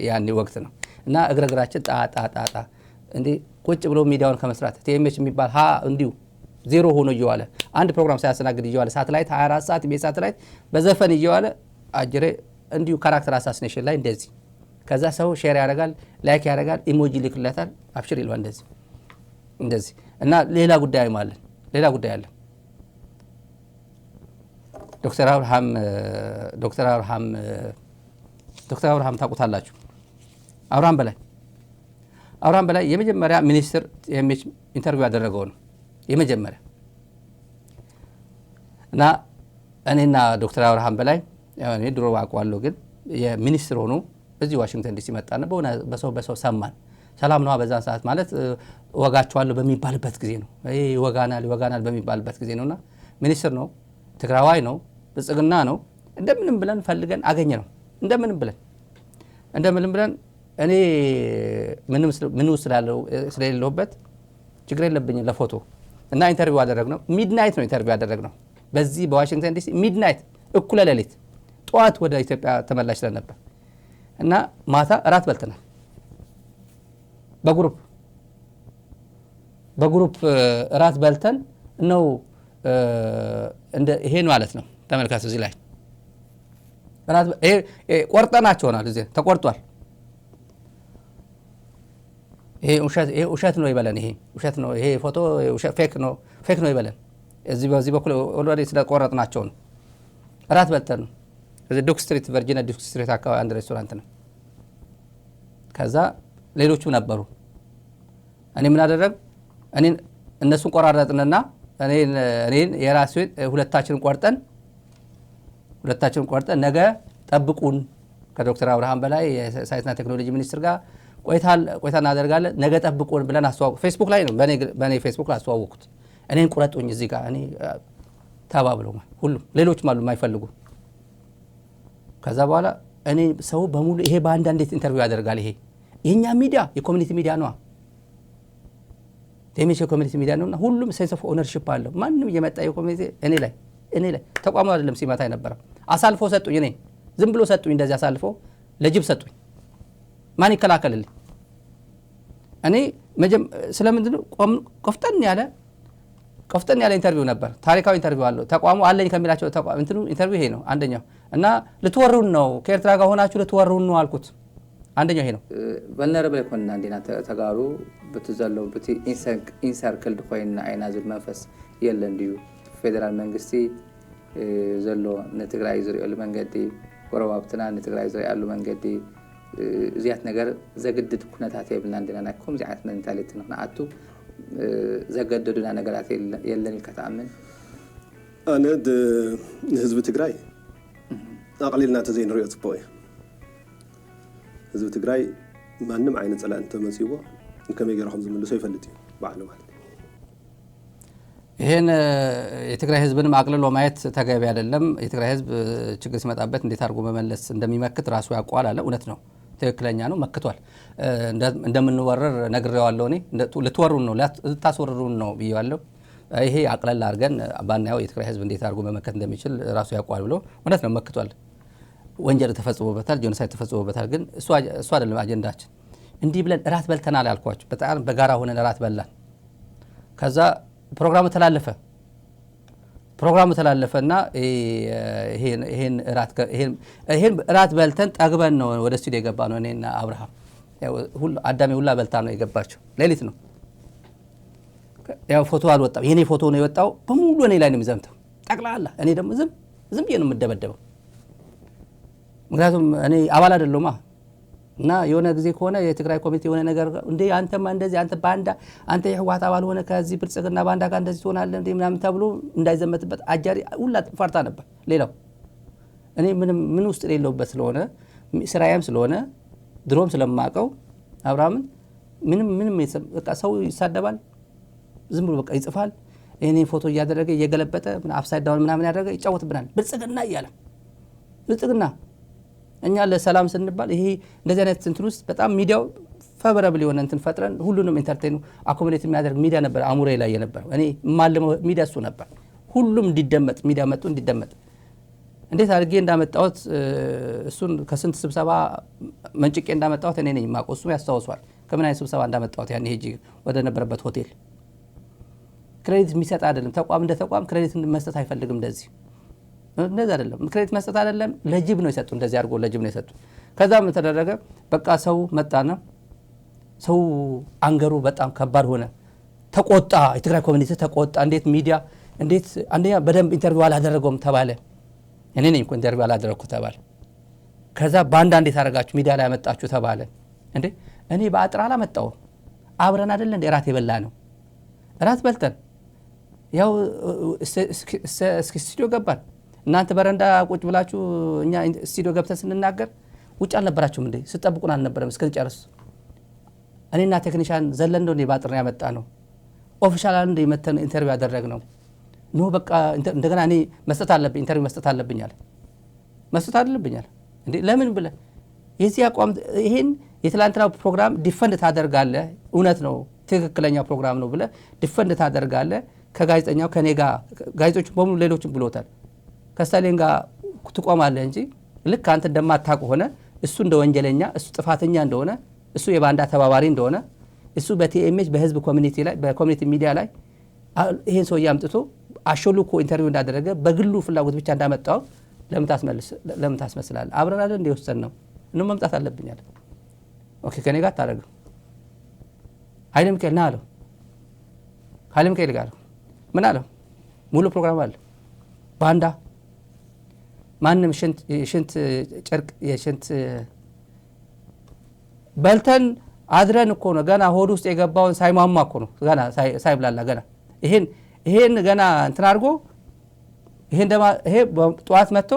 S1: ያኔ ወቅት ነው እና እግረግራችን ጣ እንዴ ቁጭ ብሎ ሚዲያውን ከመስራት ቲኤምኤች የሚባል እንዲሁ ዜሮ ሆኖ እየዋለ አንድ ፕሮግራም ሳያስተናግድ እየዋለ ሳተላይት 24 ሰዓት በሳተላይት በዘፈን እየዋለ አጅሬ እንዲሁ ካራክተር አሳሲኔሽን ላይ እንደዚህ ከዛ ሰው ሼር ያደርጋል፣ ላይክ ያደርጋል፣ ኢሞጂ ልክለታል፣ አብሽር ይሏል እንደዚህ እና ሌላ ጉዳይ አለ። ዶክተር አብርሃም ታውቁታላችሁ። አብርሃም በላይ የመጀመሪያ ሚኒስትር ቲኤምኤች ኢንተርቪው ያደረገው ነው የመጀመሪያ እና እኔና ዶክተር አብርሃም በላይ እኔ ድሮ አውቀዋለሁ፣ ግን የሚኒስትር ሆኖ እዚህ ዋሽንግተን ዲሲ መጣና በሰው ሰማን። ሰላም ነው በዛን ሰዓት ማለት ወጋቸዋለሁ በሚባልበት ጊዜ ነው። ይሄ ይወጋናል በሚባልበት ጊዜ ነውና ሚኒስትር ነው፣ ትግራዋይ ነው፣ ብልጽግና ነው። እንደምንም ብለን ፈልገን አገኘ ነው። እንደምንም ብለን እኔ ምንም ስለሌለሁበት ችግር የለብኝም ለፎቶ እና ኢንተርቪው አደረግነው። ሚድናይት ነው ኢንተርቪው ያደረግነው በዚህ በዋሽንግተን ዲሲ ሚድናይት፣ እኩለ ሌሊት። ጠዋት ወደ ኢትዮጵያ ተመላሽ ስለነበር እና ማታ እራት በልተናል በግሩፕ እራት በልተን ነው ይሄን ማለት ነው። ተመልካቱ እዚህ ላይ ቆርጠናቸውናል። እዚህ ተቆርጧል። ይሄ ውሸት ነው ይበለን። ይሄ ውሸት ነው፣ ይሄ ፎቶ ፌክ ነው ይበለን። በዚህ በኩል ኦልሬዲ ስለቆረጥናቸው ነው። እራት በልተን ነው እዚህ ዱክ ስትሪት፣ ቨርጂኒያ ዱክ ስትሪት አካባቢ አንድ ሬስቶራንት ነው። ከዛ ሌሎቹም ነበሩ። እኔ ምን አደረግ እነሱን ቆራረጥንና እኔን የራሴን ሁለታችንን ቆርጠን ነገ ጠብቁን ከዶክተር አብርሃም በላይ የሳይንስና ቴክኖሎጂ ሚኒስትር ጋር ቆይታ እናደርጋለን፣ ነገ ጠብቁን ብለን ፌስቡክ ላይ ነው በእኔ ፌስቡክ ላይ አስተዋወቅኩት። እኔን ቁረጡኝ እዚህ ጋር እኔ ተባብለው ሁሉም ሌሎችም አሉ የማይፈልጉ። ከዛ በኋላ እኔ ሰው በሙሉ ይሄ በአንድ እንዴት ኢንተርቪው ያደርጋል? ይሄ የኛ ሚዲያ የኮሚኒቲ ሚዲያ ነው። ቲኤምኤች የኮሚኒቲ ሚዲያ ነውና ሁሉም ሴንስ ኦፍ ኦነርሺፕ አለው። ማንም እየመጣ የኮሚኒቲ እኔ ላይ ተቋሙ አይደለም ሲመታ የነበረ አሳልፎ ሰጡኝ። እኔ ዝም ብሎ ሰጡኝ፣ እንደዚህ አሳልፎ ለጅብ ሰጡኝ። ማን ይከላከልልኝ? እኔ ስለምንድን ነው ቆፍጠን ያለ ኢንተርቪው ነበር። ታሪካዊ ኢንተርቪው አለው። ተቋሙ አለኝ ከሚላቸው ኢንተርቪው ይሄ ነው አንደኛው። እና ልትወሩን ነው ከኤርትራ ጋር ሆናችሁ ልትወሩን ነው አልኩት። አንደኛው ይሄ ነው። ቨልነረብል ኮንና እንዲና ተጋሩ ብትዘለው ብቲ ኢንሰርክልድ ኮይና አይና ዝል መንፈስ የለን ድዩ ፌደራል መንግስቲ ዘሎ ንትግራይ ዝሪኦሉ መንገዲ ጎረባብትና ንትግራይ ዝሪኦሉ መንገዲ እዚያት ነገር ዘግድድ ኩነታት የብልና እንዲና ናይኩም ዚዓት ሜንታሊቲ ነው ናአቱ ዘገደዱና ነገራት የለን ይከታምን
S6: ኣነ ህዝቢ ትግራይ ኣቕሊልና ተዘይንሪኦ ጽቡቕ እዩ። ህዝቢ ትግራይ ማንም ዓይነት ፀላእ እንተመፂዎ ከመይ ገይሩ ከም ዝምልሶ ይፈልጥ እዩ ባዕሉ ማለት እዩ።
S1: ይሄን የትግራይ ህዝብንም አቅልሎ ማየት ተገቢ አይደለም። የትግራይ ህዝብ ችግር ሲመጣበት እንዴት አድርጎ መመለስ እንደሚመክት ራሱ ያውቀዋል አለ። እውነት ነው፣ ትክክለኛ ነው፣ መክቷል። እንደምንወረር ነግሬዋለሁ። እኔ ልትወሩን ነው ልታስወርሩን ነው ብዬዋለሁ። ይሄ አቅለል አድርገን ባናየው የትግራይ ህዝብ እንዴት አድርጎ መመከት እንደሚችል ራሱ ያውቀዋል ብሎ እውነት ነው መክቷል። ወንጀል ተፈጽሞበታል፣ ጄኖሳይድ ተፈጽሞበታል። ግን እሱ አይደለም አጀንዳችን። እንዲህ ብለን እራት በልተናል ያልኳቸው በጣም በጋራ ሆነን እራት በላን። ከዛ ፕሮግራሙ ተላለፈና ይሄን እራት በልተን ጠግበን ነው ወደ ስቱዲዮ የገባ ነው። እኔና አብርሃም አዳሜ ሁላ በልታ ነው የገባቸው። ሌሊት ነው። ያው ፎቶ አልወጣም። የኔ ፎቶ ነው የወጣው በሙሉ እኔ ላይ ነው የሚዘምተው ጠቅላላ። እኔ ደግሞ ዝም ብዬ ነው የምደበደበው። ምክንያቱም እኔ አባል አይደለሁማ። እና የሆነ ጊዜ ከሆነ የትግራይ ኮሚቴ የሆነ ነገር እንዴ አንተማ እንደዚህ አንተ ባንዳ አንተ የህወሓት አባል ሆነ ከዚህ ብልጽግና ባንዳ ጋር እንደዚህ ትሆናለህ እንዴ ምናምን ተብሎ እንዳይዘመትበት አጃሪ ሁላ ፈርታ ነበር። ሌላው እኔ ምን ውስጥ የሌለውበት ስለሆነ ስራዬም ስለሆነ ድሮም ስለማቀው አብርሃምን ምንም በቃ ሰው ይሳደባል፣ ዝም ብሎ በቃ ይጽፋል። እኔ ፎቶ እያደረገ እየገለበጠ አፍሳይድ ዳውን ምናምን ያደረገ ይጫወትብናል። ብልጽግና እያለ ብልጽግና እኛ ለሰላም ስንባል ይሄ እንደዚህ አይነት እንትን ውስጥ በጣም ሚዲያው ፌቨራብል የሆነ እንትን ፈጥረን ሁሉንም ኢንተርቴይን አኮሞዴት የሚያደርግ ሚዲያ ነበር አሙሬ ላይ የነበረው። እኔ ማለመው ሚዲያ እሱ ነበር። ሁሉም እንዲደመጥ ሚዲያ መጥቶ እንዲደመጥ እንዴት አድርጌ እንዳመጣሁት እሱን ከስንት ስብሰባ መንጭቄ እንዳመጣሁት እኔ ነኝ የማውቀው። እሱ ያስታውሷል ከምን አይነት ስብሰባ እንዳመጣሁት ያን ሄጂ ወደ ነበረበት ሆቴል። ክሬዲት የሚሰጥ አይደለም ተቋም እንደ ተቋም ክሬዲት መስጠት አይፈልግም። እንደዚህ አይደለም ክሬዲት መስጠት አይደለም። ለጅብ ነው የሰጡ እንደዚህ አድርጎ ለጅብ ነው የሰጡ። ከዛም ተደረገ በቃ ሰው መጣና ሰው አንገሩ በጣም ከባድ ሆነ። ተቆጣ። የትግራይ ኮሚኒቲ ተቆጣ። እንዴት ሚዲያ እንዴት አንደኛ በደንብ ኢንተርቪው አላደረገውም ተባለ። እኔ ነኝ እኮ ኢንተርቪው አላደረኩ ተባለ። ከዛ ባንዳ እንዴት አደረጋችሁ ሚዲያ ላይ ያመጣችሁ ተባለ። እንዴ እኔ በአጥራ አላመጣው አብረን አይደል እንደ ራት የበላ ነው። ራት በልተን ያው ስቱዲዮ ገባን። እናንተ በረንዳ ቁጭ ብላችሁ እኛ ስቱዲዮ ገብተን ስንናገር ውጭ አልነበራችሁም እንዴ? ስጠብቁን አልነበረም እስከ ጨርስ? እኔና ቴክኒሻን ዘለን ነው ባጥር ያመጣ ነው። ኦፊሻል አንድ የመተን ኢንተርቪው ያደረግ ነው። ኖ በቃ እንደገና እኔ መስጠት አለብኝ ኢንተርቪው መስጠት አለብኛል እንዴ ለምን ብለ የዚህ አቋም ይሄን የትላንትናው ፕሮግራም ዲፈንድ ታደርጋለህ። እውነት ነው ትክክለኛ ፕሮግራም ነው ብለ ዲፈንድ ታደርጋለህ። ከጋዜጠኛው ከኔ ጋር ጋዜጦች በሙሉ ሌሎችም ብሎታል። ከስታሊን ጋር ትቆማለህ እንጂ ልክ አንተ እንደማታውቅ ሆነ እሱ እንደ ወንጀለኛ እሱ ጥፋተኛ እንደሆነ እሱ የባንዳ ተባባሪ እንደሆነ እሱ በቲኤምኤች በህዝብ ኮሚኒቲ ላይ በኮሚኒቲ ሚዲያ ላይ ይሄን ሰው ያምጥቶ አሾልኮ ኢንተርቪው እንዳደረገ በግሉ ፍላጎት ብቻ እንዳመጣው ለምን ታስመስላለህ? አብረን አይደል እንደወሰን ነው እነ መምጣት አለብኛል። ኦኬ ከኔ ጋር ታረጋው ኃይለ ሚካኤል ና አለው። ኃይለ ሚካኤል ጋር ምን አለው? ሙሉ ፕሮግራም አለ። ባንዳ ማንም ሽንት ጨርቅ የሽንት በልተን አድረን እኮ ነው ገና ሆድ ውስጥ የገባውን ሳይማማ እኮ ነው ገና ሳይብላላ ገና ይሄን ገና እንትን አድርጎ ይሄ ጠዋት መጥቶ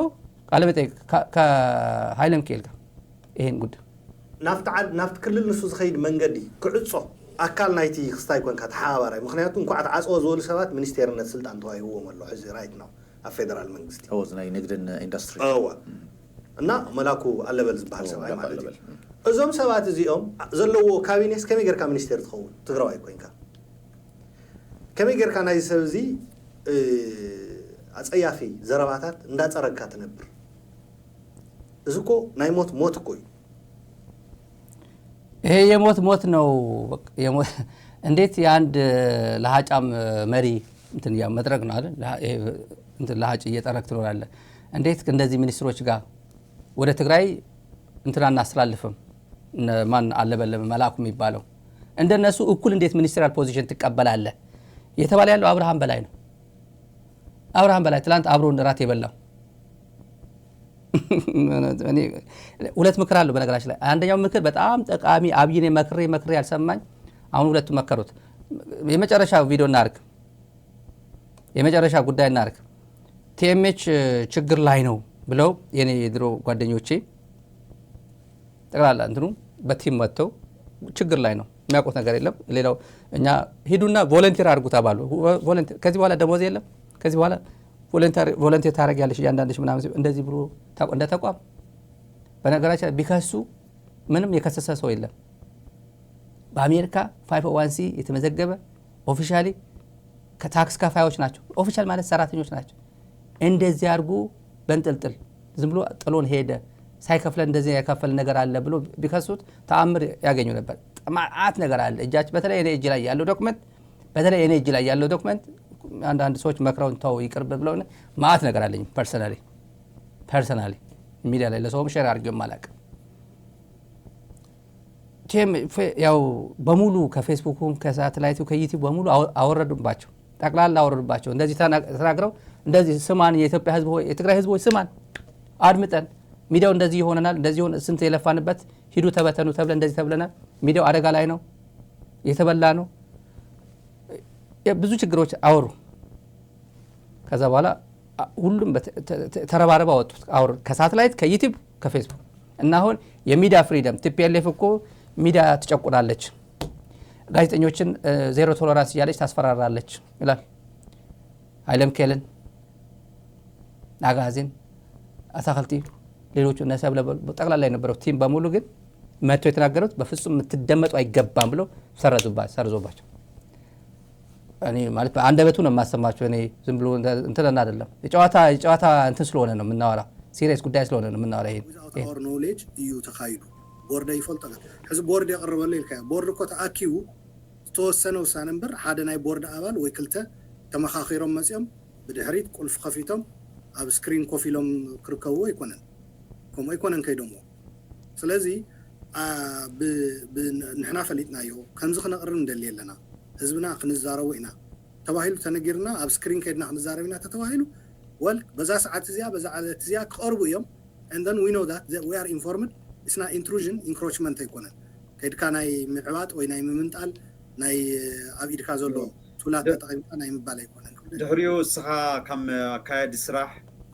S1: ቃለ መጠይቅ ከኃይለ ሚካኤል ጋር ይሄን ጉዳይ
S5: ናፍት ክልል ንሱ ዝኸይድ መንገዲ ክዕጾ ኣካል ናይቲ ክስታይ ኮንካ ተሓባባራይ ምክንያቱ እንኳዕ ተዓፅዎ ዝበሉ ሰባት ሚኒስቴርነት ስልጣን ተዋሂብዎም ኣሎ ሕዚ ራይት ነው ኣብ ፌደራል መንግስቲ
S7: ናይ ንግድን ኢንዱስትሪ
S5: እና መላኩ ኣለበል ዝበሃል ሰብኣይ ማለት እዩ። እዞም ሰባት እዚኦም ዘለዎ ካቢኔስ ከመይ ጌርካ ሚኒስቴር ትኸውን ትግራዋይ ኮንካ ከመይ ጌርካ ናይዚ ሰብ እዚ ኣፀያፊ ዘረባታት እንዳፀረግካ ትነብር? እዚ እኮ ናይ ሞት እኮ እዩ።
S1: ይሄ የሞት ነው። እንዴት የአንድ ለሃጫም መሪ እንትን ያ መድረክ ነው አይደል? እንትን ለሃጭ እየጠረክ ትኖራለህ። እንዴት እንደዚህ ሚኒስትሮች ጋር ወደ ትግራይ እንትና እናስተላልፍም ማን አለበለም መላኩ የሚባለው እንደነሱ እኩል እንዴት ሚኒስትሪያል ፖዚሽን ትቀበላለህ? የተባለ ያለው አብርሃም በላይ ነው። አብርሃም በላይ ትላንት አብሮን ራት የበላው እኔ ሁለት ምክር አለው በነገራችን ላይ። አንደኛው ምክር በጣም ጠቃሚ አብይኔ መክሬ ያልሰማኝ አሁን ሁለቱ መከሩት። የመጨረሻ ቪዲዮ እናርክ፣ የመጨረሻ ጉዳይ እናርክ። ቲኤምኤች ችግር ላይ ነው ብለው የኔ የድሮ ጓደኞቼ ጠቅላላ እንትኑ በቲም ወጥተው ችግር ላይ ነው የሚያውቁት ነገር የለም። ሌላው እኛ ሂዱና ቮለንቲር አድርጉ ተባሉ። ቮለንቲር ከዚህ በኋላ ደሞዝ የለም ከዚህ በኋላ ቮለንቲር ታደርጊያለሽ እያንዳንድሽ ምናምን እንደዚህ ብሎ እንደ ተቋም በነገራችን ቢከሱ ምንም የከሰሰ ሰው የለም። በአሜሪካ 501c የተመዘገበ ኦፊሻሊ ከታክስ ከፋዮች ናቸው። ኦፊሻል ማለት ሰራተኞች ናቸው። እንደዚህ አድርጉ በእንጥልጥል ዝም ብሎ ጥሎን ሄደ። ሳይከፍለን እንደዚህ ያከፈል ነገር አለ ብሎ ቢከሱት ተአምር ያገኙ ነበር። ማአት ነገር አለ እጃቸው በተለይ እኔ እጅ ላይ ያለው ዶክመንት አንዳንድ ሰዎች መክረውን ተው ይቅርብ ብለው ማአት ነገር አለኝ ፐርሰናሊ ሚዲያ ላይ ለሰውም ሼር አድርጌው ማላቅ ያው በሙሉ ከፌስቡኩም ከሳተላይቱ ከዩቲዩብ በሙሉ አወረዱባቸው ጠቅላላ አወረዱባቸው። እንደዚህ ተናግረው እንደዚህ ስማን የኢትዮጵያ ህዝብ ሆይ የትግራይ ህዝብ ሆይ ስማን አድምጠን ሚዲያው እንደዚህ ይሆነናል እንደዚህ ሆነ ስንት የለፋንበት ሂዱ ተበተኑ ተብለን እንደዚህ ተብለናል። ሚዲያው አደጋ ላይ ነው የተበላ ነው ብዙ ችግሮች አወሩ። ከዛ በኋላ ሁሉም ተረባረባ ወጡት አወሩ ከሳተላይት ከዩቲዩብ ከፌስቡክ እና አሁን የሚዲያ ፍሪደም ቲፒኤልኤፍ እኮ ሚዲያ ትጨቁናለች ጋዜጠኞችን ዜሮ ቶለራንስ እያለች ታስፈራራለች ይላል። ኃይለም ኬልን አጋዜን አሳክልቲ ሌሎቹ ነሰብ ጠቅላላ የነበረው ቲም በሙሉ ግን መጥቶ የተናገሩት በፍጹም የምትደመጡ አይገባም ብሎ ሰርዞባቸው እኔ ማለት አንደበቱ ነው የማሰማቸው። እኔ ዝም ብሎ እንትን አይደለም የጨዋታ እንትን ስለሆነ ነው የምናወራው ሲሪየስ ጉዳይ ስለሆነ ነው የምናወራው።
S5: ይሄ ኖሌጅ እዩ ተካይዱ ቦርድ ይፈልጣል ህዝብ ቦርድ ያቀርበለ ይልካ ቦርድ እኮ ተአኪው ተወሰነው ሳንበር ሓደ ናይ ቦርድ አባል ወይ ክልተ ተመኻኺሮም መጽኦም ብድሕሪት ቁልፍ ከፊቶም ኣብ ስክሪን ኮፊሎም ክርከቡ ኣይኮነን ከይዶሞ። ስለዚ ንሕና ፈሊጥናዮ ከምዚ ክነቕርብ እንደልየ ኣለና ህዝብና ክንዛረቡ ኢና ተባሂሉ ተነጊርና ኣብ ስክሪን ከይድና ክንዛረብ ኢና ተባሂሉ ወል በዛ ሰዓት እዚያ በዛ ዓለት እዚያ ክቐርቡ እዮም and then we know that we are informed. it's not intrusion encroachment ኣይኮነን ከይድካ ናይ ምዕባጥ ወይ ናይ ምምንጣል ናይ ኣብ ኢድካ ዘሎ ቱላት ተጠቂምካ ናይ ምባል ኣይኮነን።
S7: ድሕሪኡ ስኻ ከም ኣካያዲ ስራሕ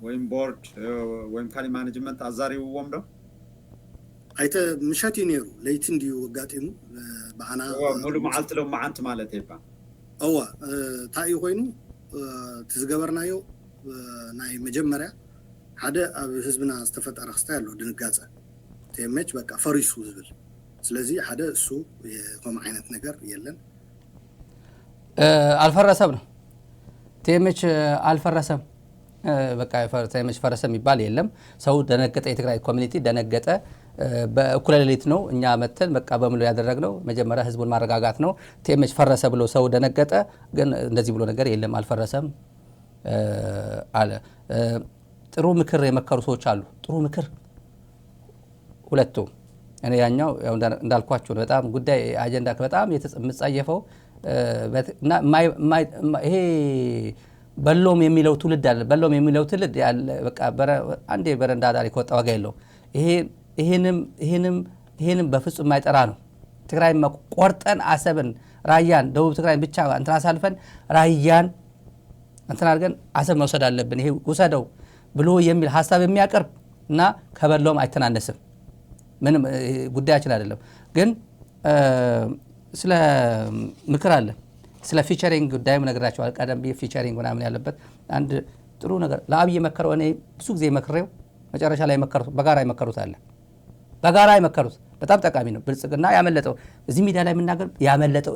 S7: ወይም ቦርድ ወይም ካሊ ማኔጅመንት ኣዛሪብዎም ዶ?
S5: ኣይተ ምሸት እዩ ነይሩ ለይቲ እንዲዩ ኣጋጢሙ ብዓና
S7: ሙሉእ መዓልቲ ሎም መዓንቲ ማለት ይባ
S5: እዋ እንታይ እዩ ኮይኑ ትዝገበርናዮ ናይ መጀመርያ ሓደ ኣብ ህዝብና ዝተፈጠረ ክስታይ ኣሎ ድንጋፀ ተመች በቃ ፈሪሱ ዝብል ስለዚህ ሓደ እሱ የቆም አይነት ነገር የለን
S1: አልፈረሰም ነው ተመች አልፈረሰም በቃ ተመች ፈረሰም ይባል የለም። ሰው ደነገጠ የትግራይ ኮሚኒቲ ደነገጠ። በእኩለ ሌሊት ነው እኛ መተን በቃ በሙሉ ያደረግነው መጀመሪያ ህዝቡን ማረጋጋት ነው። ተመች ፈረሰ ብሎ ሰው ደነገጠ። ግን እንደዚህ ብሎ ነገር የለም አልፈረሰም አለ። ጥሩ ምክር የመከሩ ሰዎች አሉ። ጥሩ ምክር ሁለቱ እኔ ያኛው ያው እንዳልኳችሁ በጣም ጉዳይ አጀንዳ በጣም የተመጻየፈው እና ይሄ በሎም የሚለው ትውልድ አለ። በሎም የሚለው ትውልድ ያለ በቃ አንዴ በረንዳ ዳሪ ከወጣ ዋጋ የለው። ይሄንም በፍጹም የማይጠራ ነው። ትግራይ ቆርጠን አሰብን ራያን ደቡብ ትግራይ ብቻ እንትን አሳልፈን ራያን እንትን አድርገን አሰብ መውሰድ አለብን ይሄ ውሰደው ብሎ የሚል ሐሳብ የሚያቀርብ እና ከበሎም አይተናነስም። ምንም ጉዳያችን አይደለም። ግን ስለ ምክር አለ ስለ ፊቸሪንግ ጉዳይም ነግራቸዋል። ቀደም ቢየ ፊቸሪንግ ምናምን ያለበት አንድ ጥሩ ነገር ለአብይ መከረው እኔ ብዙ ጊዜ መክሬው መጨረሻ ላይ መከሩት በጋራ ይመከሩት አለ። በጋራ ይመከሩት በጣም ጠቃሚ ነው። ብልጽግና ያመለጠው እዚህ ሚዲያ ላይ የምናገር ያመለጠው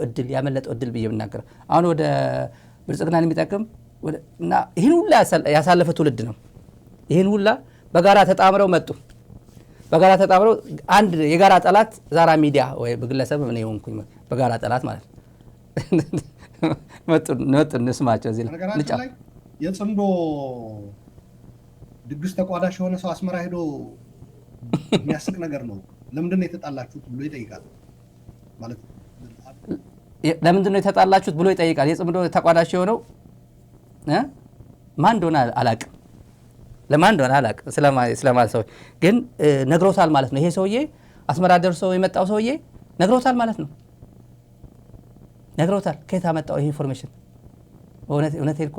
S1: እድል ብዬ የምናገር አሁን ወደ ብልጽግናን የሚጠቅም እና ይሄን ሁላ ያሳለፈ ትውልድ ነው። ይሄን ሁላ በጋራ ተጣምረው መጡ። በጋራ ተጣምረው አንድ የጋራ ጠላት ዛራ ሚዲያ ወይ በግለሰብ ምን ይሆንኩኝ በጋራ ጠላት ማለት መጡ እንስማቸው እዚህ
S2: ላይ የጽምዶ ድግስ ተቋዳሽ የሆነ ሰው አስመራ ሄዶ የሚያስቅ ነገር ነው። ለምንድን ነው የተጣላችሁት ብሎ ይጠይቃል ማለት
S1: ለምንድን ነው የተጣላችሁት ብሎ ይጠይቃል። የጽምዶ ተቋዳሽ የሆነው ማን እንደሆነ አላውቅም። ለማን እንደሆነ አላውቅም። ስለማለት ሰው ግን ነግሮታል ማለት ነው። ይሄ ሰውዬ አስመራ ደርሶ የመጣው ሰውዬ ነግሮታል ማለት ነው። ነግሮታል። ከየት አመጣው ይሄ ኢንፎርሜሽን? እውነት እኮ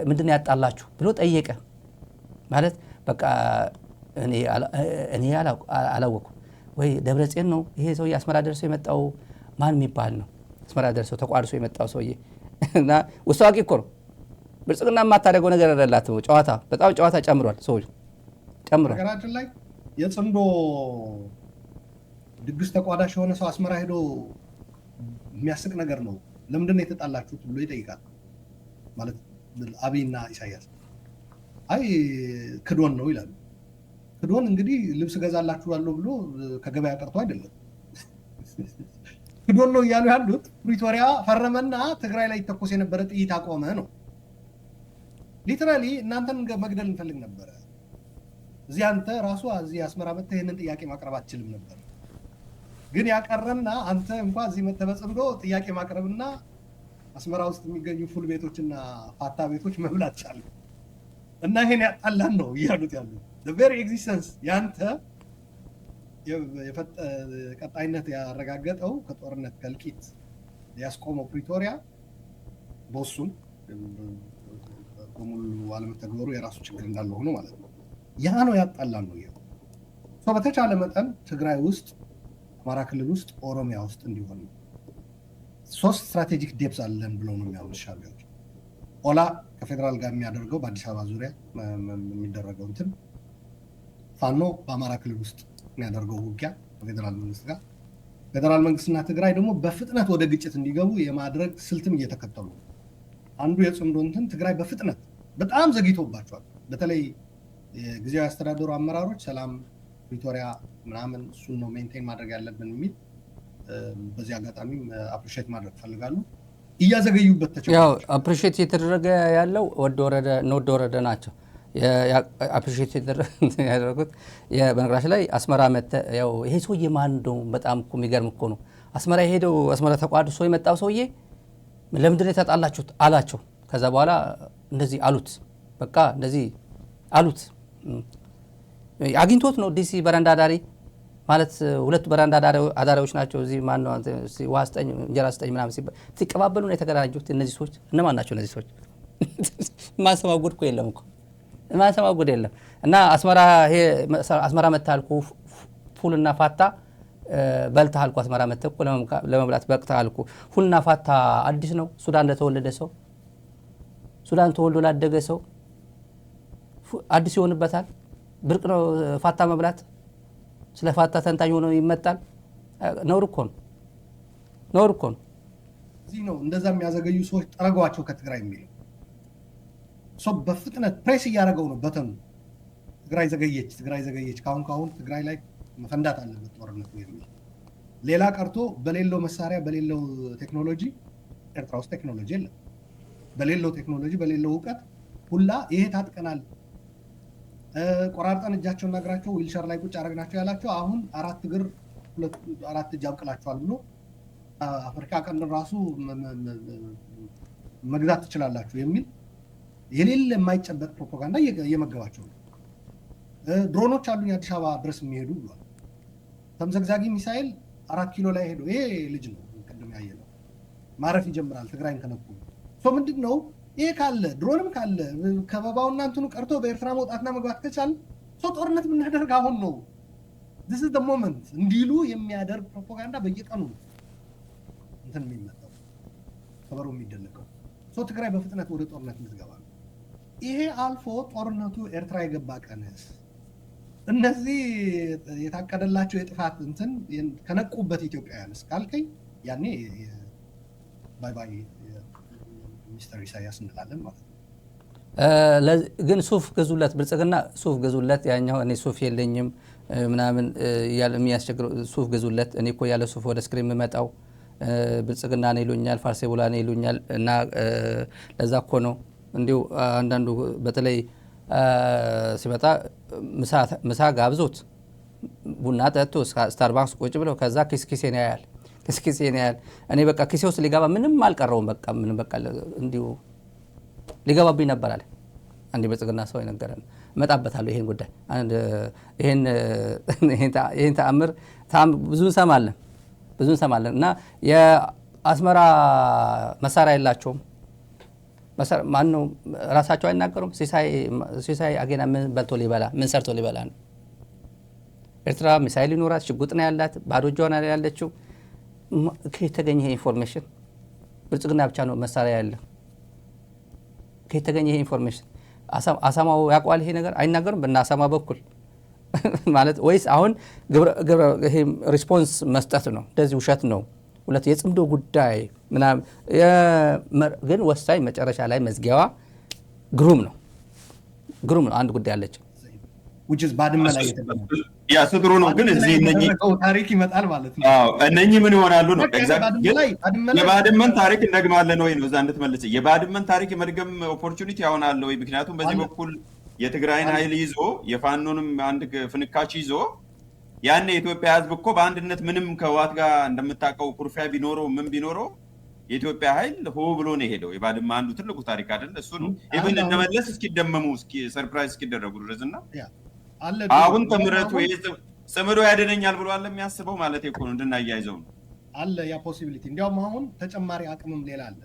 S1: ምንድነው ያጣላችሁ ብሎ ጠየቀ ማለት በቃ እኔ አላወኩም ወይ ደብረጽዮን ነው ይሄ ሰውዬ አስመራ ደርሶ የመጣው ማን የሚባል ነው? አስመራ ደርሶ ተቋርሶ የመጣው ሰውዬ እና ውሳቂ እኮ ነው። ብልጽግና የማታደርገው ነገር አይደላት። ጨዋታ በጣም ጨዋታ ጨምሯል። ሰዎች ጨምሯል።
S2: ነገራችን ላይ የጽምዶ ድግስ ተቋዳሽ የሆነ ሰው አስመራ ሄዶ የሚያስቅ ነገር ነው። ለምንድን ነው የተጣላችሁት ብሎ ይጠይቃል ማለት አብይና ኢሳያስ አይ ክዶን ነው ይላሉ። ክዶን እንግዲህ ልብስ ገዛላችኋለሁ ብሎ ከገበያ ቀርቶ አይደለም ክዶን ነው እያሉ ያሉት። ፕሪቶሪያ ፈረመና ትግራይ ላይ ተኮስ የነበረ ጥይት አቆመ ነው። ሊትራሊ እናንተን መግደል እንፈልግ ነበረ። እዚህ አንተ ራሱ እዚህ አስመራ መጥተህ ይህንን ጥያቄ ማቅረብ አትችልም ነበር። ግን ያቀረና አንተ እንኳን እዚህ መጥተህ በጽምዶ ጥያቄ ማቅረብና አስመራ ውስጥ የሚገኙ ፉል ቤቶችና ፋታ ቤቶች መብላት ቻሉ እና ይሄን ያጣላን ነው እያሉት ያሉት። the very existence ያንተ ቀጣይነት ያረጋገጠው ከጦርነት ከልቂት ያስቆመው ፕሪቶሪያ በሱም በሙሉ አለመተግበሩ የራሱ ችግር እንዳለው ሆኖ ማለት ነው። ያ ነው ያጣላን ነው ይሄው። በተቻለ መጠን ትግራይ ውስጥ፣ አማራ ክልል ውስጥ፣ ኦሮሚያ ውስጥ እንዲሆን ነው። 3 ስትራቴጂክ ዴፕስ አለን ብለው ነው የሚያምኑት ሻዕቢያዎች። ኦላ ከፌዴራል ጋር የሚያደርገው በአዲስ አበባ ዙሪያ የሚደረገው እንትን፣ ፋኖ በአማራ ክልል ውስጥ የሚያደርገው ውጊያ ከፌዴራል መንግስት ጋር፣ ፌዴራል መንግስትና ትግራይ ደግሞ በፍጥነት ወደ ግጭት እንዲገቡ የማድረግ ስልትም እየተከተሉ ነው። አንዱ የጽምዶ እንትን ትግራይ በፍጥነት በጣም ዘግይቶባቸዋል። በተለይ ጊዜያዊ አስተዳደሩ አመራሮች ሰላም ፕሪቶሪያ ምናምን እሱን ነው ሜንቴን ማድረግ ያለብን የሚል በዚህ አጋጣሚ አፕሪሼት ማድረግ ፈልጋሉ። እያዘገዩበት ተቸግረዋል።
S1: ያው አፕሪሼት እየተደረገ ያለው ወደ ወረደ ናቸው አፕሪሼት ያደረጉት። በነገራችን ላይ አስመራ ያው ይሄ ሰውዬ ማን ነው? በጣም እኮ የሚገርም እኮ ነው። አስመራ የሄደው አስመራ ተቋድሶ የመጣው ሰውዬ ለምንድን ነው የተጣላችሁት አላቸው። ከዛ በኋላ እንደዚህ አሉት፣ በቃ እንደዚህ አሉት። አግኝቶት ነው ዲሲ በረንዳ ዳሪ ማለት ሁለቱ በረንዳ አዳሪዎች ናቸው። እዚህ ማን ነው ውሃ ስጠኝ እንጀራ ስጠኝ ምናምን ሲቀባበሉ ነው የተገናኙት። እነዚህ ሰዎች እነማን ናቸው? እነዚህ ሰዎች ማሰማው ጉድ እኮ የለም እኮ ማሰማው ጉድ የለም። እና አስመራ መታል እኮ ፉልና ፋታ በልተሃል እኮ አስመራ መተህ እኮ ለመብላት በቅተሃል እኮ። ፉልና ፋታ አዲስ ነው። ሱዳን ለተወለደ ሰው፣ ሱዳን ተወልዶ ላደገ ሰው አዲስ ይሆንበታል። ብርቅ ነው ፋታ መብላት። ስለ ፋታ ተንታኝ ሆኖ ይመጣል። ነውር እኮ ነው፣ ነውር እኮ ነው።
S2: እዚህ ነው እንደዛ የሚያዘገዩ ሰዎች ጠረጓቸው ከትግራይ የሚለው ሰው በፍጥነት ፕሬስ እያደረገው ነው። በተኑ ትግራይ ዘገየች፣ ካሁን ትግራይ ላይ መፈንዳት አለበት ጦርነቱ የሚል ሌላ ቀርቶ በሌለው መሳሪያ በሌለው ቴክኖሎጂ፣ ኤርትራ ውስጥ ቴክኖሎጂ የለም። በሌለው ቴክኖሎጂ በሌለው እውቀት ሁላ ይሄ ታጥቀናል፣ ቆራርጠን እጃቸውና እግራቸው ዊልቸር ላይ ቁጭ አረግናቸው ያላቸው አሁን 4 እግር 4 እጅ አብቅላቸዋል ብሎ አፍሪካ ቀንድ ራሱ መግዛት ትችላላችሁ የሚል የሌለ የማይጨበጥ ፕሮፓጋንዳ እየመገባቸው ነው። ድሮኖች አሉኝ አዲስ አበባ ድረስ የሚሄዱ ብሏል። ተምዘግዛጊ ሚሳኤል 4 ኪሎ ላይ ሄዶ ይሄ ልጅ ነው ቅድም ያየነው ማረፍ ይጀምራል ትግራይን ከነኩ። ምንድን ነው ይሄ ካለ ድሮንም ካለ ከበባውና እንትኑ ቀርቶ በኤርትራ መውጣትና መግባት ከቻል ጦርነት የምናደርግ አሁን ነው this is the moment እንዲሉ የሚያደርግ ፕሮፓጋንዳ በየቀኑ እንትን የሚመጣው ከበሩ የሚደለቀው ትግራይ በፍጥነት ወደ ጦርነት እንድትገባ ነው። ይሄ አልፎ ጦርነቱ ኤርትራ የገባ ቀንስ እነዚህ የታቀደላቸው የጥፋት እንትን ከነቁበት ኢትዮጵያውያንስ ካልከኝ ያኔ ባይ ባይ ሚስተር ኢሳያስ እንላለን ማለት ነው።
S1: ግን ሱፍ ገዙለት፣ ብልጽግና ሱፍ ገዙለት። ያኛው እኔ ሱፍ የለኝም ምናምን የሚያስቸግረው ሱፍ ገዙለት። እኔ እኮ ያለ ሱፍ ወደ ስክሪን የምመጣው ብልጽግና ነው ይሉኛል፣ ፋርሴ ቡላ ነው ይሉኛል። እና ለዛ እኮ ነው እንዲሁ አንዳንዱ በተለይ ሲመጣ ምሳ ጋብዞት ቡና ጠጥቶ ስታርባክስ ቁጭ ብለው ከዛ ኪስኪሴን ያያል። እኔ በቃ ኪሴ ውስጥ ሊገባ ምንም አልቀረውም። በቃ ምንም በቃ እንዲሁ ሊገባብኝ ነበር አለ አንድ ብልጽግና ሰው የነገረን። እመጣበታለሁ ይሄን ጉዳይ ይሄን ተአምር ብዙ እንሰማለን። እና የአስመራ መሳሪያ የላቸውም። ማን ነው ራሳቸው አይናገሩም። ሲሳይ አጌና ምን በልቶ ሊበላ ምን ሰርቶ ሊበላ ነው? ኤርትራ ሚሳይል ይኖራት፣ ሽጉጥ ነው ያላት፣ ባዶ እጇን ያለችው። ከየተገኘ ይሄ ኢንፎርሜሽን? ብልጽግና ብቻ ነው መሳሪያ ያለ። ከየተገኘ ይሄ ኢንፎርሜሽን? አሳማው ያውቀዋል ይሄ ነገር? አይናገሩም በእና አሳማ በኩል ማለት ወይስ አሁን ይሄ ሪስፖንስ መስጠት ነው? እንደዚህ ውሸት ነው። ሁለት የጽምዶ ጉዳይ ምናምን ግን ወሳኝ መጨረሻ ላይ መዝጊያዋ ግሩም ነው። አንድ ጉዳይ አለች።
S2: which is ባድመ ላይ የተደረገው
S3: ያ ስጥሩ ነው። ግን እዚህ እነኚህ
S2: ታሪክ ይመጣል ማለት ነው።
S3: አዎ እነኚህ ምን ይሆናሉ ነው ኤግዛክት የባድመን ታሪክ እንደግማለን ወይ ነው እዛ እንድትመልስ የባድመን ታሪክ የመድገም ኦፖርቹኒቲ አሁን አለ ወይ? ምክንያቱም በዚህ በኩል የትግራይን ኃይል ይዞ የፋኖንም አንድ ፍንካች ይዞ ያን የኢትዮጵያ ህዝብ እኮ በአንድነት ምንም ከዋት ጋር እንደምታውቀው ኩርፊያ ቢኖረው ምን ቢኖረው የኢትዮጵያ ኃይል ሆ ብሎ ነው የሄደው። የባድመ አንዱ ትልቁ ታሪክ አይደል እሱ ነው። ኢቭን እንደመለስ እስኪደመሙ ሰርፕራይዝ እስኪደረጉ ድረስና አሁን ተምረቱ ሰምዶ ያደነኛል ብሎ አለ የሚያስበው ማለት እኮ ነው። እንድናያይዘው ነው
S2: አለ ያ ፖሲቢሊቲ። እንዲያውም አሁን ተጨማሪ አቅምም ሌላ አለ።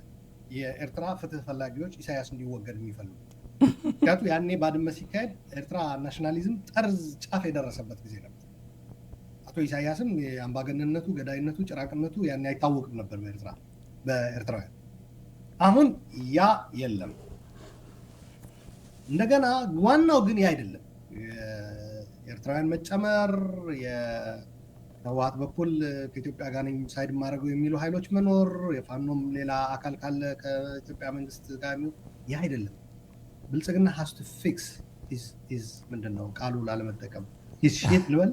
S2: የኤርትራ ፍትህ ፈላጊዎች ኢሳያስ እንዲወገድ የሚፈልጉ ምክንያቱ ያኔ ባድመ ሲካሄድ ኤርትራ ናሽናሊዝም ጠርዝ ጫፍ የደረሰበት ጊዜ ነበር። አቶ ኢሳያስም የአምባገነንነቱ ገዳይነቱ ጭራቅነቱ ያኔ አይታወቅም ነበር በኤርትራውያን። አሁን ያ የለም። እንደገና ዋናው ግን ያ አይደለም። የኤርትራውያን መጨመር የህወሓት በኩል ከኢትዮጵያ ጋር ነኝ ሳይድ ማድረገው የሚሉ ኃይሎች መኖር የፋኖም ሌላ አካል ካለ ከኢትዮጵያ መንግስት ጋር ያ አይደለም። ብልጽግና has to fix his ምንድነው ቃሉ ላለመጠቀም his shit ልበለ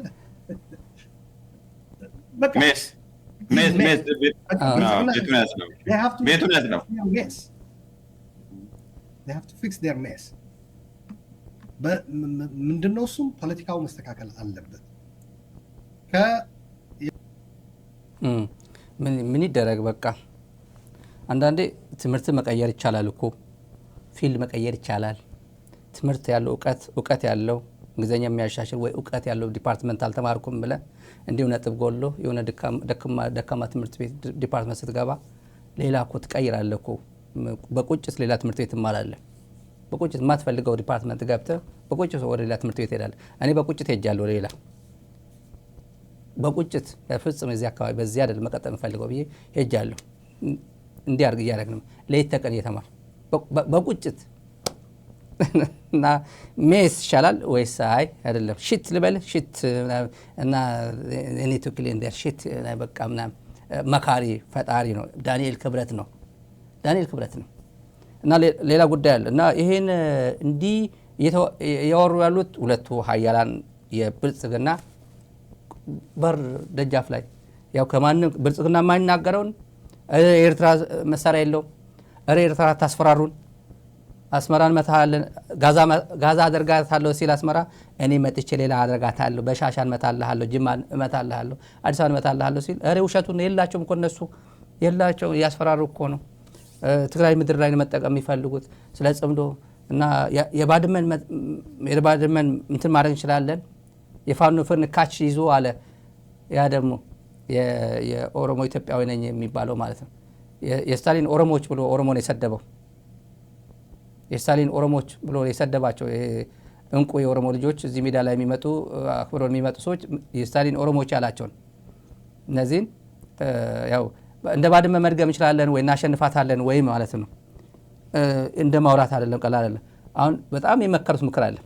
S2: በቃ
S3: ሜስ ቤቱን ያዝነው
S2: they have to fix their mess ምንድነው እሱም ፖለቲካው መስተካከል አለበት።
S1: ምን ይደረግ በቃ አንዳንዴ ትምህርት መቀየር ይቻላል እኮ ፊልድ መቀየር ይቻላል። ትምህርት ያለው እውቀት ያለው እንግሊዘኛ የሚያሻሽል ወይ እውቀት ያለው ዲፓርትመንት አልተማርኩም ብለ እንዲሁ ነጥብ ጎሎ የሆነ ደካማ ትምህርት ቤት ዲፓርትመንት ስትገባ ሌላ እኮ ትቀይራለህ እኮ። በቁጭት ሌላ ትምህርት ቤት ትማራለህ። በቁጭት የማትፈልገው ዲፓርትመንት ገብተህ በቁጭት ወደ ሌላ ትምህርት ቤት ሄዳለህ። እኔ በቁጭት ሄጃለሁ ሌላ በቁጭት ፍጹም እዚህ አካባቢ በዚህ አይደል መቀጠል የምፈልገው ብዬ ሄጃለሁ። እንዲያርግ እያደረግን ሌት ተቀን እየተማር በቁጭት እና ሜስ ይሻላል ወይስ አይ አይደለም ሽት ልበል ሽት እና እኔ ትክክል እንደ ሽት በቃ ምናምን መካሪ ፈጣሪ ነው ዳንኤል ክብረት ነው እና ሌላ ጉዳይ አለ እና ይሄን እንዲህ ያወሩ ያሉት ሁለቱ ሀያላን የብልጽግና በር ደጃፍ ላይ ያው ከማንም ብልጽግና የማይናገረውን ኤርትራ መሳሪያ የለውም ኤርትራ ታስፈራሩን አስመራን መታለን ጋዛ አደርጋታለሁ ሲል አስመራ እኔ መጥቼ ሌላ አደርጋታለሁ በሻሻን መታለሃለሁ ጅማን መታለሃለሁ አዲስ አበባን መታለሃለሁ ሲል ውሸቱን የላቸውም እኮ እነሱ የላቸው ያስፈራሩ እኮ ነው። ትግራይ ምድር ላይ መጠቀም የሚፈልጉት ስለ ጽምዶ እና የባድመን እንትን ማድረግ እንችላለን። የፋኖ ፍንካች ይዞ አለ ያ ደግሞ የኦሮሞ ኢትዮጵያዊ ነኝ የሚባለው ማለት ነው። የስታሊን ኦሮሞዎች ብሎ ኦሮሞን የሰደበው የስታሊን ኦሮሞዎች ብሎ የሰደባቸው እንቁ የኦሮሞ ልጆች እዚህ ሜዳ ላይ የሚመጡ አክብሮን የሚመጡ ሰዎች የስታሊን ኦሮሞዎች ያላቸውን እነዚህን ያው እንደ ባድመ መድገም እንችላለን ወይ እናሸንፋታለን ወይ ማለት ነው። እንደ ማውራት አይደለም ቀላል አይደለም። አሁን በጣም የመከሩት ምክር አለ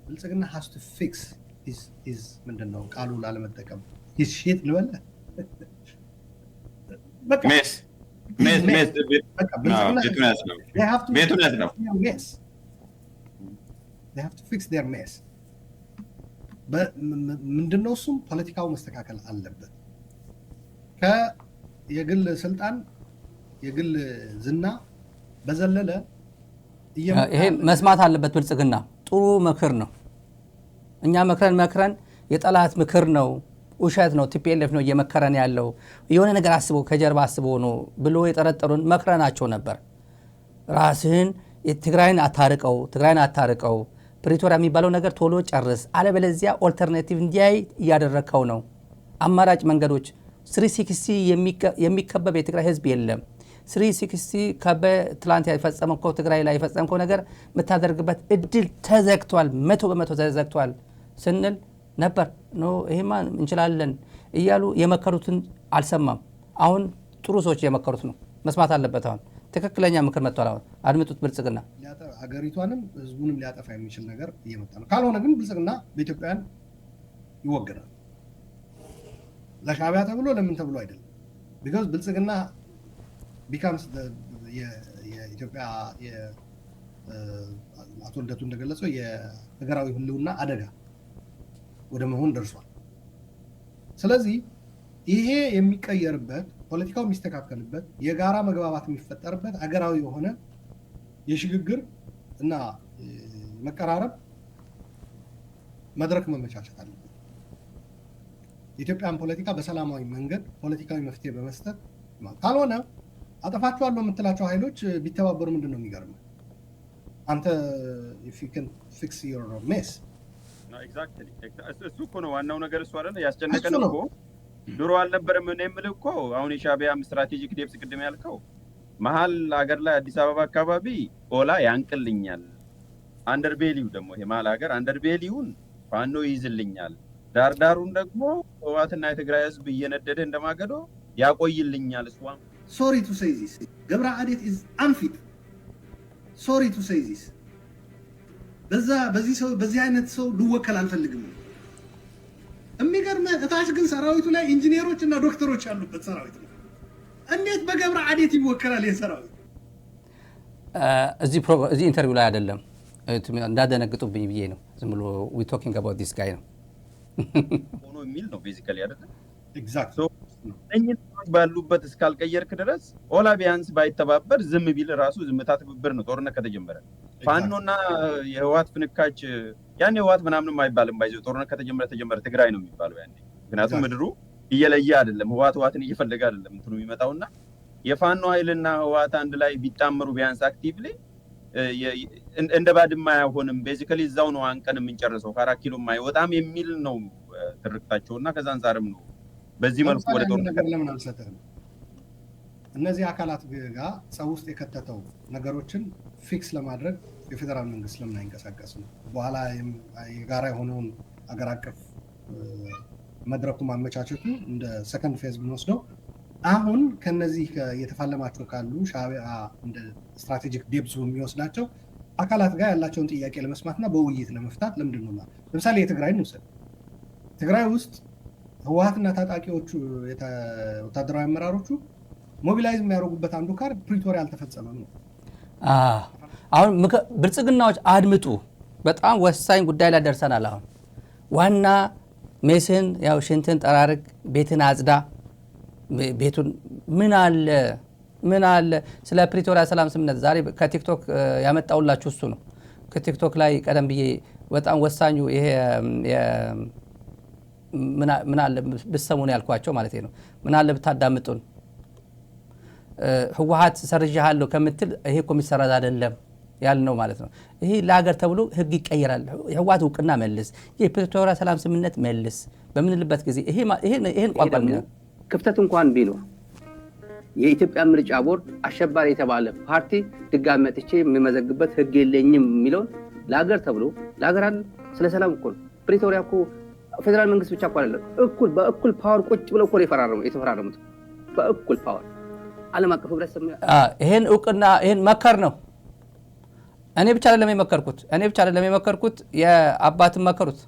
S2: ብልጽግና has to fix his ምንድነው ቃሉ ላለመጠቀም his shit ልበለ በቃ
S3: ቤቱን ያዝነው
S2: yes they have to fix their mess ምንድነው እሱም ፖለቲካው መስተካከል አለበት። የግል ስልጣን የግል ዝና በዘለለ
S1: ይሄ መስማት አለበት። ብልጽግና ጥሩ ምክር ነው። እኛ መክረን የጠላት ምክር ነው ውሸት ነው ቲፒኤልኤፍ ነው እየመከረን ያለው የሆነ ነገር አስበው ከጀርባ አስበው ነው ብሎ የጠረጠሩን መክረናቸው ነበር። ራስህን ትግራይን አታርቀው ፕሪቶሪያ የሚባለው ነገር ቶሎ ጨርስ አለበለዚያ ኦልተርናቲቭ እንዲያይ እያደረከው ነው። አማራጭ መንገዶች 360 የሚከበብ የትግራይ ህዝብ የለም። 360 ከበትላንት ያፈጸመው ትግራይ ላይ ያፈጸመው ነገር መታደርግበት እድል ተዘግቷል 100% ተዘግቷል ስንል ነበር ነው ይሄማ እንችላለን እያሉ የመከሩትን አልሰማም። አሁን ጥሩ ሰዎች የመከሩት ነው መስማት አለበት። አሁን ትክክለኛ ምክር መጥቷል። አሁን አድምጡት። ብልጽግና
S2: ሀገሪቷንም ህዝቡንም ሊያጠፋ የሚችል ነገር እየመጣ ነው። ካልሆነ ግን ብልጽግና በኢትዮጵያን ይወገዳል። ለሻዕቢያ ተብሎ ለምን ተብሎ አይደለም። because ብልጽግና becomes የኢትዮጵያ አቶ ልደቱ እንደገለጸው የሀገራዊ ህልውና አደጋ ወደ መሆን ደርሷል። ስለዚህ ይሄ የሚቀየርበት ፖለቲካው የሚስተካከልበት የጋራ መግባባት የሚፈጠርበት ሀገራዊ የሆነ የሽግግር እና መቀራረብ መድረክ መመቻቸት አለበት። የኢትዮጵያን ፖለቲካ በሰላማዊ መንገድ ፖለቲካዊ መፍትሄ በመስጠት ካልሆነ አጠፋቸዋለሁ የምትላቸው ኃይሎች ቢተባበሩ ምንድን ነው የሚገርመው? አንተ if you can fix your mess
S3: እሱ እኮ ነው ዋናው ነገር። እሱ አይደለ ያስጨነቀን እኮ ድሮ አልነበረም። እኔ የምልህ እኮ አሁን የሻዕቢያም ስትራቴጂክ ዴፕስ ቅድም ያልከው መሀል ሀገር ላይ አዲስ አበባ አካባቢ ኦላ ያንቅልኛል፣ አንደርቤሊው ደግሞ ይሄ መሀል ሀገር አንደርቤሊውን ፋኖ ይይዝልኛል፣ ዳርዳሩን ደግሞ ህወሓትና የትግራይ ህዝብ እየነደደ እንደማገዶ ያቆይልኛል። እሷም
S2: ሶሪ ቱ ሴይ ዚስ ገብረ ዓዴት ኢዝ አንፊት ሶሪ ቱ ሴይ ዚስ በዚህ አይነት ሰው ልወከል አልፈልግም። የሚገርምህ እታች ግን ሰራዊቱ ላይ ኢንጂነሮች እና ዶክተሮች ያሉበት ሰራዊት ነው። እንዴት በገብረ ዓዴት ይወከላል የሰራዊት?
S1: እዚህ ኢንተርቪው ላይ አይደለም እንዳደነግጡብኝ ብዬ ነው። ዝም ብሎ ዊ ቶኪንግ አባውት ዲስ ጋይ ነው
S3: ሆኖ የሚል ነው ቤዚካሊ አይደለም።
S2: ኤግዛክት
S3: እነኝህ ባሉበት እስካልቀየርክ ድረስ ኦላ ቢያንስ ባይተባበር ዝም ቢል ራሱ ዝምታ ትብብር ነው። ጦርነት ከተጀመረ ፋኖና የህወሓት ፍንካች ያኔ ህወሓት ምናምንም አይባልም። ባይዘው ጦርነት ከተጀመረ ትግራይ ነው የሚባለው ያኔ። ምክንያቱም ምድሩ እየለየ አይደለም፣ ህወሓትን እየፈለገ አይደለም እንትኑ የሚመጣውና የፋኖ ኃይልና ህወሓት አንድ ላይ ቢጣመሩ ቢያንስ አክቲቭሊ እንደ ባድማ አይሆንም። ቤዚካሊ እዛው ነው አንቀን የምንጨርሰው ከ4 ኪሎ አይወጣም የሚል ነው ትርክታቸውና ከዛ አንፃርም ነው በዚህ መልኩ ወደ ጦርነት
S2: ለምን አልሰጠህም? እነዚህ አካላት ጋር ሰው ውስጥ የከተተው ነገሮችን ፊክስ ለማድረግ የፌዴራል መንግስት ለምን አይንቀሳቀስም? በኋላ የጋራ የሆነውን አገር አቀፍ መድረኩ ማመቻቸቱ እንደ ሰከንድ ፌዝ ብንወስደው አሁን ከነዚህ የተፋለማቸው ካሉ ሻዕቢያ እንደ ስትራቴጂክ ዴፕስ የሚወስዳቸው አካላት ጋር ያላቸውን ጥያቄ ለመስማትና በውይይት ለመፍታት ለምንድን ነው? ለምሳሌ የትግራይ እንውሰድ። ትግራይ ውስጥ ህወሓትና ታጣቂዎቹ ወታደራዊ አመራሮቹ ሞቢላይዝ የሚያደርጉበት አንዱ ካርድ ፕሪቶሪያ አልተፈጸመም ነው።
S1: አሁን ብልጽግናዎች አድምጡ፣ በጣም ወሳኝ ጉዳይ ላይ ደርሰናል። አሁን ዋና ሜስን ያው ሽንትን ጠራርግ፣ ቤትን አጽዳ፣ ቤቱን ምን አለ ስለ ፕሪቶሪያ ሰላም ስምምነት ዛሬ ከቲክቶክ ያመጣውላችሁ እሱ ነው። ከቲክቶክ ላይ ቀደም ብዬ በጣም ወሳኙ ይሄ ምን አለ ብትሰሙን ያልኳቸው ማለት ነው። ምን አለ ብታዳምጡን፣ ህወሓት ሰርዣለሁ ከምትል ይሄ እኮ የሚሰራዝ አይደለም ያልነው ማለት ነው። ይሄ ለሀገር ተብሎ ህግ ይቀየራል። የህወሓት እውቅና መልስ፣ የፕሪቶሪያ ሰላም ስምምነት መልስ በምንልበት ጊዜ ይሄን ቋንቋ
S8: ክፍተት እንኳን ቢኖር የኢትዮጵያ ምርጫ ቦርድ አሸባሪ የተባለ ፓርቲ ድጋሚ መጥቼ የሚመዘግበት ህግ የለኝም የሚለውን ለሀገር ተብሎ ለሀገር አለ። ስለ ሰላም እኮ ነው። ፕሪቶሪያ እኮ ፌደራል መንግስት ብቻ እኮ አይደለም፣ በእኩል ፓወር ቁጭ ብለው እኮ የተፈራረሙት በእኩል ፓወር ዓለም አቀፍ ህብረተሰብ
S1: ይሄን እውቅና ይሄን መከር ነው። እኔ ብቻ አይደለም የመከርኩት የአባትን መከሩት።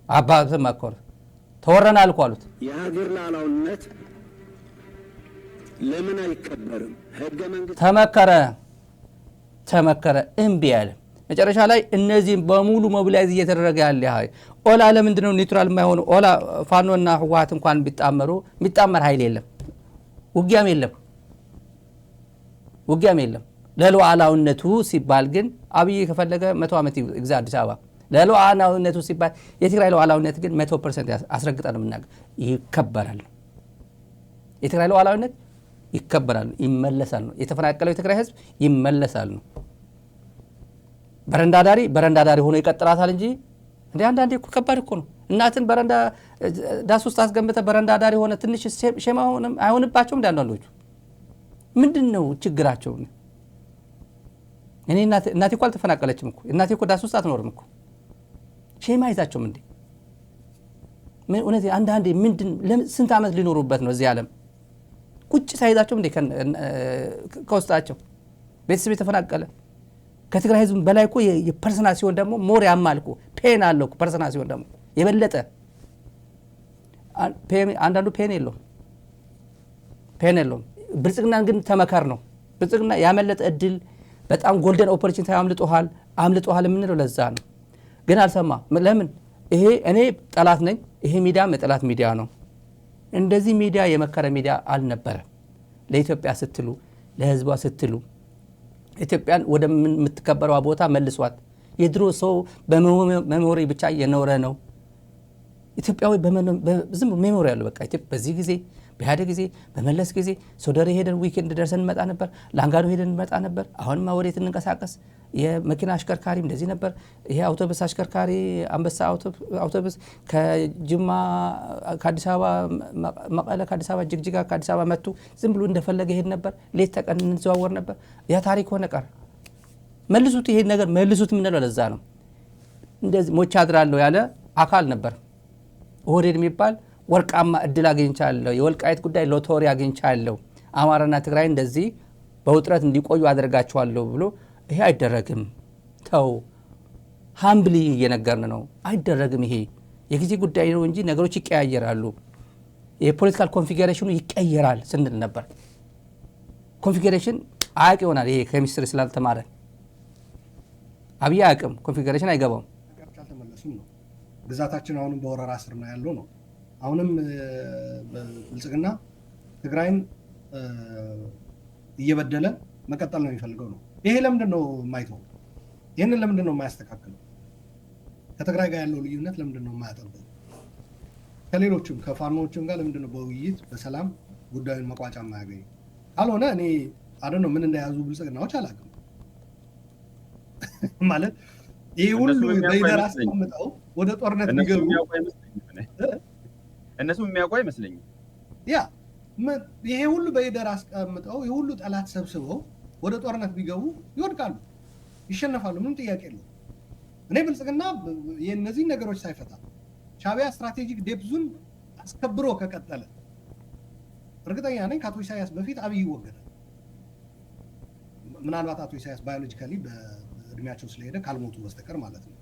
S1: አባትን መከሩት ተወረናል እኮ አሉት።
S4: የሀገር ሉዓላዊነት ለምን አይከበርም? ህገ መንግስት ተመከረ እምቢ አለ። መጨረሻ ላይ እነዚህም በሙሉ ሞቢላይዝ እየተደረገ ያለ ኦላ ለምንድን ነው ኒውትራል የማይሆኑ? ኦላ ፋኖና ህወሓት እንኳን ቢጣመሩ የሚጣመር ኃይል የለም፣ ውጊያም የለም። ለሉዓላዊነቱ ሲባል ግን አብይ ከፈለገ 100 ዓመት ይግዛ አዲስ አበባ። ለሉዓላዊነቱ ሲባል የትግራይ ሉዓላዊነት ግን 100% አስረግጠን የምናገር ይከበራል። የትግራይ ሉዓላዊነት ይከበራል፣ ይመለሳል ነው። የተፈናቀለው የትግራይ ህዝብ ይመለሳል ነው። በረንዳዳሪ ሆኖ ይቀጥላታል እንጂ እንደ አንዳንዴ እኮ ከባድ እኮ ነው። እናትን በረንዳ ዳስ ውስጥ አስገምተ በረንዳዳሪ ሆነ ትንሽ ሼማ አይሆንባቸውም? አንዳንዶቹ ምንድን ነው ችግራቸው? እኔ እናቴ እኮ አልተፈናቀለችም እኮ። እናቴ እኮ ዳስ ውስጥ አትኖርም እኮ። ሼማ አይዛቸውም እንዴ? እውነት አንዳንዴ ስንት ዓመት ሊኖሩበት ነው እዚህ ዓለም? ቁጭ ሳይዛቸውም እንዴ ከውስጣቸው ቤተሰብ የተፈናቀለ ከትግራይ ህዝብ በላይ እኮ የፐርሰናል ሲሆን ደግሞ ሞር ያማል እኮ ፔን አለው እኮ። ፐርሰናል ሲሆን ደግሞ የበለጠ አንዳንዱ ፔን የለውም። ብልጽግናን ግን ተመከር ነው። ብልጽግና ያመለጠ እድል
S1: በጣም ጎልደን ኦፖርቹኒቲ አምልጦሃል የምንለው ለዛ ነው። ግን አልሰማ። ለምን? ይሄ እኔ ጠላት ነኝ፣ ይሄ ሚዲያም የጠላት ሚዲያ ነው። እንደዚህ ሚዲያ የመከረ ሚዲያ አልነበረ። ለኢትዮጵያ ስትሉ፣ ለህዝቧ ስትሉ ኢትዮጵያን ወደምትከበረው ቦታ መልሷት። የድሮ ሰው በሜሞሪ ብቻ የኖረ ነው። ኢትዮጵያዊ ዝም ሜሞሪ ያለው በቃ በዚህ ጊዜ በኢህአዴግ ጊዜ በመለስ ጊዜ ሶደሬ ሄደን ዊኬንድ ደርሰን እንመጣ ነበር። ላንጋዶ ሄደን እንመጣ ነበር። አሁንማ ወዴት እንንቀሳቀስ? የመኪና አሽከርካሪ እንደዚህ ነበር። ይሄ አውቶቡስ አሽከርካሪ አንበሳ አውቶቡስ ከጅማ ከአዲስ አበባ መቀለ፣ ከአዲስ አበባ ጅግጅጋ፣ ከአዲስ አበባ መቱ ዝም ብሎ እንደፈለገ ሄድ ነበር። ሌት ተቀን እንዘዋወር ነበር። ያ ታሪክ ሆነ ቀረ። መልሱት፣ ይሄ ነገር መልሱት የምንለው ለዛ ነው። እንደዚህ ሞቻ አድራለሁ ያለ አካል ነበር። ኦህዴድ የሚባል ወርቃማ እድል አግኝቻለሁ፣ የወልቃይት ጉዳይ ሎተሪ አግኝቻለሁ፣ አማራና ትግራይ እንደዚህ በውጥረት እንዲቆዩ አደርጋቸዋለሁ ብሎ ይሄ አይደረግም። ተው፣ ሃምብሊ እየነገርን ነው። አይደረግም። ይሄ የጊዜ ጉዳይ ነው እንጂ ነገሮች ይቀያየራሉ። የፖለቲካል ኮንፊግሬሽኑ ይቀየራል ስንል ነበር። ኮንፊግሬሽን አያውቅ ይሆናል። ይሄ ኬሚስትሪ ስላልተማረ አብይ አያውቅም። ኮንፊግሬሽን አይገባውም።
S2: አልተመለሱም ነው። ግዛታችን አሁንም በወረራ ስር ነው ያለው ነው። አሁንም ብልጽግና ትግራይን እየበደለ መቀጠል ነው የሚፈልገው ነው። ይሄ ለምንድን ነው የማይተው? ይህንን ለምንድን ነው የማያስተካክለው? ከትግራይ ጋር ያለው ልዩነት ለምንድን ነው የማያጠርገው? ከሌሎችም ከፋኖዎችም ጋር ለምንድን ነው በውይይት በሰላም ጉዳዩን መቋጫ የማያገኙ? ካልሆነ እኔ አደን ነው ምን እንደያዙ ብልጽግናዎች አላውቅም። ማለት ይሄ ሁሉ በይደር አስቀምጠው ወደ ጦርነት ቢገቡ
S9: እነሱ የሚያውቁ አይመስለኝም።
S2: ያ ይሄ ሁሉ በይደር አስቀምጠው ይሄ ሁሉ ጠላት ሰብስበው ወደ ጦርነት ቢገቡ ይወድቃሉ፣ ይሸነፋሉ። ምንም ጥያቄ የለው። እኔ ብልጽግና የእነዚህ ነገሮች ሳይፈታ ሻዕቢያ ስትራቴጂክ ዴፕዙን አስከብሮ ከቀጠለ እርግጠኛ ነኝ ከአቶ ኢሳያስ በፊት አብይ ይወገዳል። ምናልባት አቶ ኢሳያስ ባዮሎጂካሊ በእድሜያቸው ስለሄደ ካልሞቱ በስተቀር ማለት ነው።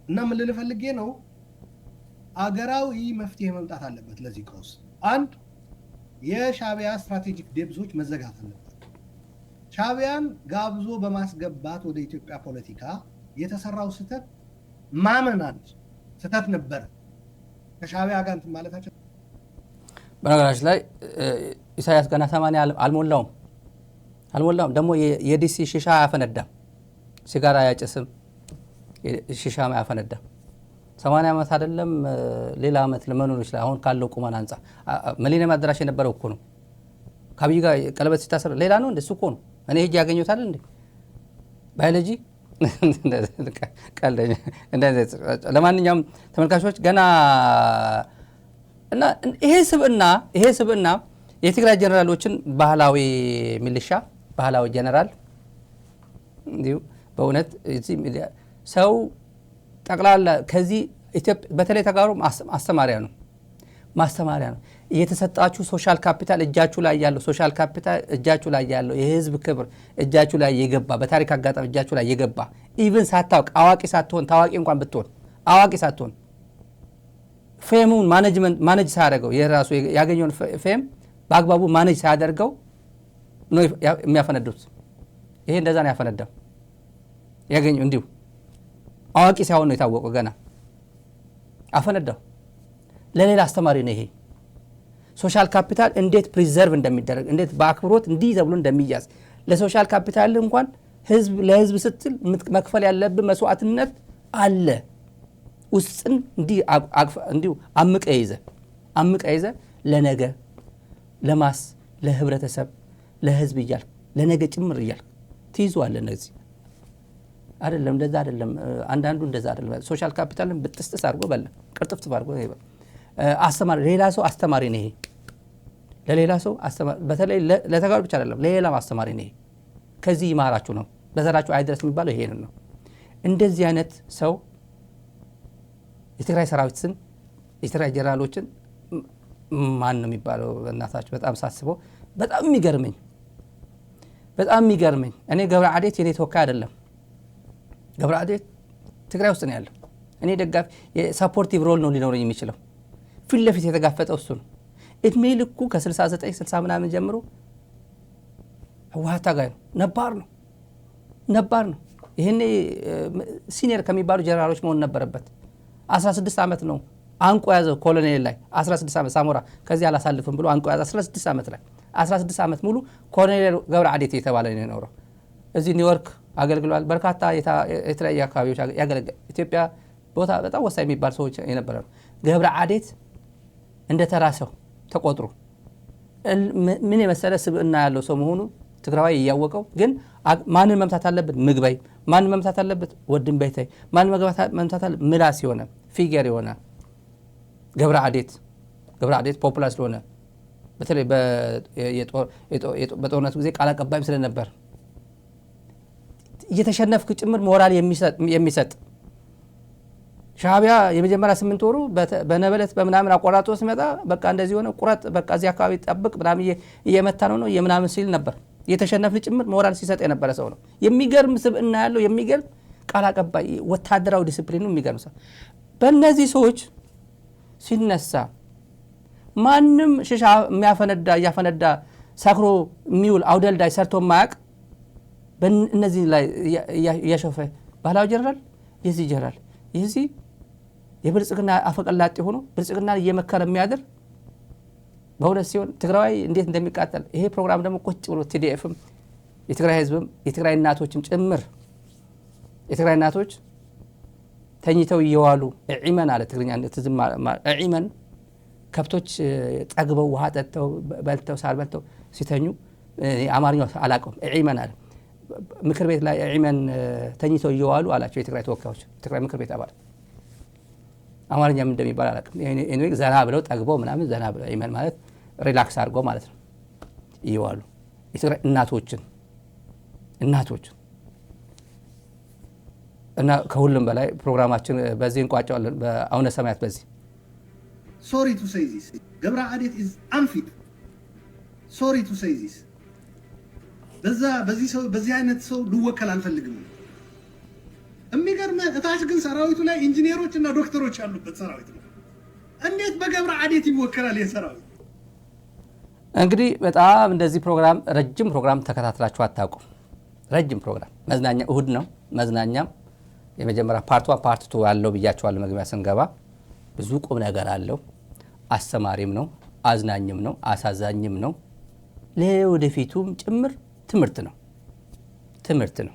S2: እና ምን ልል ፈልጌ ነው፣ አገራዊ መፍትሄ መምጣት አለበት ለዚህ ቀውስ። አንድ የሻዕቢያ ስትራቴጂክ ዴፕዞች መዘጋት አለበት። ሻዕቢያን ጋብዞ በማስገባት ወደ ኢትዮጵያ ፖለቲካ የተሰራው ስህተት ማመን አንድ ስህተት ነበረ። ከሻዕቢያ ጋር እንትን ማለታቸው
S1: በነገራችን ላይ ኢሳያስ ገና 80 አልሞላውም። ደግሞ የዲሲ ሺሻ አያፈነዳም፣ ሲጋራ አያጨስም፣ ሺሻም አያፈነዳም። 80 ዓመት አይደለም ሌላ ዓመት ለመኖር ይችላል። አሁን ካለው ቁመና አንጻር ሚሊኒየም አዳራሽ የነበረው እኮ ነው። ከአብይ ጋር ቀለበት ሲታሰር ሌላ ነው እንደሱ እኮ ነው። እኔ ሄጄ ያገኘሁታል እንዴ ባዮሎጂ ቀልደኛ። ለማንኛውም ተመልካቾች ገና እና ይሄ ስብዕና የትግራይ ጀነራሎችን ባህላዊ ሚሊሻ ባህላዊ ጀነራል እንዲሁ በእውነት እዚህ ሰው ጠቅላላ ከዚህ ኢትዮጵያ በተለይ ተጋሩ ማስተማሪያ ነው። እየተሰጣችሁ ሶሻል ካፒታል እጃችሁ ላይ ያለው ሶሻል ካፒታል እጃችሁ ላይ ያለው የህዝብ ክብር እጃችሁ ላይ የገባ በታሪክ አጋጣሚ እጃችሁ ላይ የገባ ኢቭን ሳታውቅ አዋቂ ሳትሆን ታዋቂ እንኳን ብትሆን አዋቂ ሳትሆን ፌሙን ማኔጅ ሳያደርገው የራሱ ያገኘውን ፌም በአግባቡ ማኔጅ ሳያደርገው ነው የሚያፈነዱት። ይሄ እንደዛ ነው ያፈነዳው። ያገኘው እንዲሁ አዋቂ ሳይሆን ነው የታወቀው። ገና አፈነዳው። ለሌላ አስተማሪ ነው። ይሄ ሶሻል ካፒታል እንዴት ፕሪዘርቭ እንደሚደረግ እንዴት በአክብሮት እንዲህ ተብሎ እንደሚያዝ ለሶሻል ካፒታል እንኳን ለህዝብ ስትል መክፈል ያለብህ መስዋዕትነት አለ። ውስጥን እንዲሁ አምቀ ይዘ ለነገ ለህብረተሰብ ለህዝብ እያልክ ለነገ ጭምር እያልክ ትይዟለህ። እነዚህ አይደለም እንደዛ አይደለም። አንዳንዱ እንደዛ አይደለም። ሶሻል ካፒታልን ብጥስጥስ አድርጎ በለ ቅርጥፍት አድርጎ አስተማሪ ሌላ ሰው አስተማሪ ነው። ይሄ ለሌላ ሰው አስተማሪ በተለይ ለተጋሩ ብቻ አይደለም ለሌላም አስተማሪ ነው። ከዚህ ይማራችሁ ነው። በዘራችሁ አይድረስ የሚባለው ይሄንን ነው። እንደዚህ አይነት ሰው የትግራይ ሰራዊትን የትግራይ ጀነራሎችን ማን ነው የሚባለው? እናታችሁ በጣም ሳስበው በጣም የሚገርመኝ እኔ ገብረ አዴት የኔ ተወካይ አይደለም። ገብረ አዴት ትግራይ ውስጥ ነው ያለው። እኔ ደጋፊ የሳፖርቲቭ ሮል ነው ሊኖረኝ የሚችለው። ፊት ለፊት የተጋፈጠው እሱ ነው። እድሜ ልኩ ከ69 60 ምናምን ጀምሮ ህወሓት ታጋይ ነው፣ ነባር ነው። ይሄኔ ሲኒየር ከሚባሉ ጀነራሎች መሆን ነበረበት። 16 ዓመት ነው አንቆ ያዘው ኮሎኔል ላይ 16 ዓመት ሳሞራ ከዚህ አላሳልፍም ብሎ አንቆ ያዘ 16 ዓመት ላይ 16 ዓመት ሙሉ ኮሎኔል ገብረ ዓዴት የተባለ ነው የኖረው። እዚህ ኒውዮርክ አገልግሏል። በርካታ የተለያዩ አካባቢዎች ያገለግላል። ኢትዮጵያ ቦታ በጣም ወሳኝ የሚባል ሰዎች የነበረ ነው። ገብረ ዓዴት እንደተራሰው ተቆጥሮ ምን የመሰለ ስብዕና ያለው ሰው መሆኑ ትግራዋይ እያወቀው ግን ማንን መምታት አለበት? ምግባይ ማንን መምታት አለበት? ወድም በይታይ ማንን መምታት አለበት? ምላስ የሆነ ፊገር የሆነ ገብረ ዓዴት ፖፑላር ስለሆነ በተለይ በጦርነቱ ጊዜ ቃል አቀባይም ስለነበር እየተሸነፍክ ጭምር ሞራል የሚሰጥ ሻዕቢያ የመጀመሪያ 8 ወሩ በነበለት በመናምን አቆራጦ ሲመጣ በቃ እንደዚህ ሆነ ቁረጥ በቃ እዚህ አካባቢ ጠብቅ ምናምን እየመታ ነው የምናምን ሲል ነበር። የተሸነፍን ጭምር ሞራል ሲሰጥ የነበረ ሰው ነው። የሚገርም ስብዕና ያለው የሚገርም ቃል አቀባይ ወታደራዊ ዲሲፕሊኑ የሚገርም ሰው። በእነዚህ ሰዎች ሲነሳ ማንም ሽሻ እያፈነዳ ሰክሮ የሚውል አውደልዳይ ሰርቶ ማያቅ በእነዚህ ላይ እያሾፈ ባህላዊ ጀነራል የዚህ የብልጽግና አፈቀላጤ ሆኖ ብልጽግና እየመከረ የሚያድር በሁለት ሲሆን ትግራዋይ እንዴት እንደሚቃጠል ይሄ ፕሮግራም ደግሞ ቁጭ ብሎ ቲዲኤፍም የትግራይ ህዝብም የትግራይ እናቶችም ጭምር የትግራይ እናቶች ተኝተው እየዋሉ እዒመን አለ ትግርኛ ትዝም እዒመን ከብቶች ጠግበው ውሃ ጠጥተው በልተው ሳር በልተው ሲተኙ አማርኛው አላውቀውም እዒመን አለ ምክር ቤት ላይ እዒመን ተኝተው እየዋሉ አላቸው የትግራይ ተወካዮች ትግራይ ምክር ቤት አባላት አማርኛ ምን እንደሚባል አላውቅም። ኤኒዌይ ዘና ብለው ጠግበው ምናምን ዘና ብለው እዒመን ማለት ሪላክስ አድርጎ ማለት ነው እየዋሉ የትግራይ እናቶች እና ከሁሉም በላይ ፕሮግራማችን በዚህ እንቋጫለን። በአውነ ሰማያት በዚህ
S2: sorry to say this ገብረ ዓዴት is unfit sorry to say this በዚህ አይነት ሰው ልወከል አልፈልግም። የሚገርም እታች ግን ሰራዊቱ ላይ ኢንጂነሮች እና ዶክተሮች ያሉበት ሰራዊት ነው። እንዴት በገብረ ዓዴት ይወከላል የሰራዊት?
S1: እንግዲህ በጣም እንደዚህ ፕሮግራም ረጅም ፕሮግራም ተከታትላችሁ አታውቁም። ረጅም ፕሮግራም መዝናኛ እሁድ ነው። መዝናኛም የመጀመሪያ ፓርት 1 ፓርት 2 ያለው ብያችኋለሁ። መግቢያ ስንገባ ብዙ ቁም ነገር አለው። አስተማሪም ነው፣ አዝናኝም ነው፣ አሳዛኝም ነው። ለወደፊቱም ጭምር ትምህርት ነው።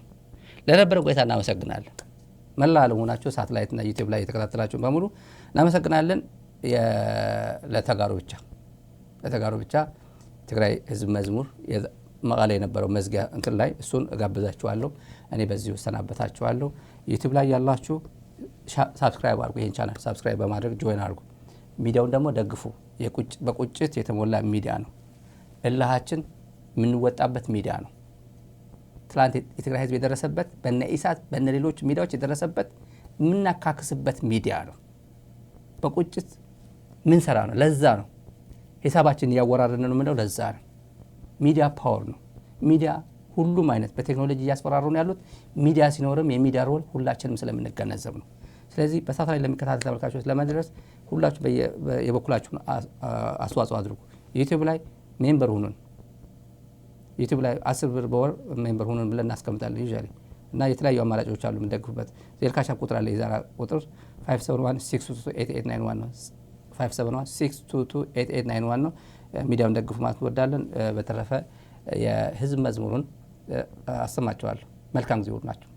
S1: ለነበረ ቆይታ እናመሰግናለን። መላ ለሆናችሁ ሳተላይትና ዩቲዩብ ላይ የተከታተላችሁ በሙሉ እናመሰግናለን። ለተጋሩ ብቻ ትግራይ ህዝብ መዝሙር መቀሌ የነበረው መዝጊያ እንትን ላይ እሱን እጋብዛችኋለሁ። እኔ በዚሁ ሰናበታችኋለሁ። ዩቲዩብ ላይ ያላችሁ ሳብስክራይብ አድርጉ። ይሄን ቻናል ሳብስክራይብ በማድረግ ጆይን አድርጉ። ሚዲያውን ደግሞ ደግፉ። በቁጭት የተሞላ ሚዲያ ነው። እልሃችን የምንወጣበት ሚዲያ ነው። ትላንት የትግራይ ህዝብ የደረሰበት በነ ኢሳት በነ ሌሎች ሚዲያዎች የደረሰበት የምናካክስበት ሚዲያ ነው። በቁጭት ምን ሰራ ነው። ለዛ ነው ሂሳባችን እያወራረን ነው የምንለው። ለዛ ነው ሚዲያ ፓወር ነው። ሚዲያ ሁሉም አይነት በቴክኖሎጂ እያስፈራሩ ነው ያሉት። ሚዲያ ሲኖርም የሚዲያ ሮል ሁላችንም ስለምንገነዘብ ነው። ስለዚህ በሳተላይት ለሚከታተሉ ተመልካቾች ለመድረስ ሁላችሁ የበኩላችሁን አስተዋጽኦ አድርጉ። ዩቲዩብ ላይ ሜምበር ሁኑን። ዩቲዩብ ላይ 10 ብር በወር ሜምበር ሁኑን ብለን እናስቀምጣለን ዩዛሊ እና የተለያዩ አማራጮች አሉ የምንደግፉበት። ዜልካሻ ቁጥር አለ። የዛራ ቁጥር 571622891 ነው። 571622891 ነው። ሚዲያውን ደግፉ ማለት እንወዳለን። በተረፈ የህዝብ መዝሙሩን አሰማችኋለሁ። መልካም ጊዜ ናቸው።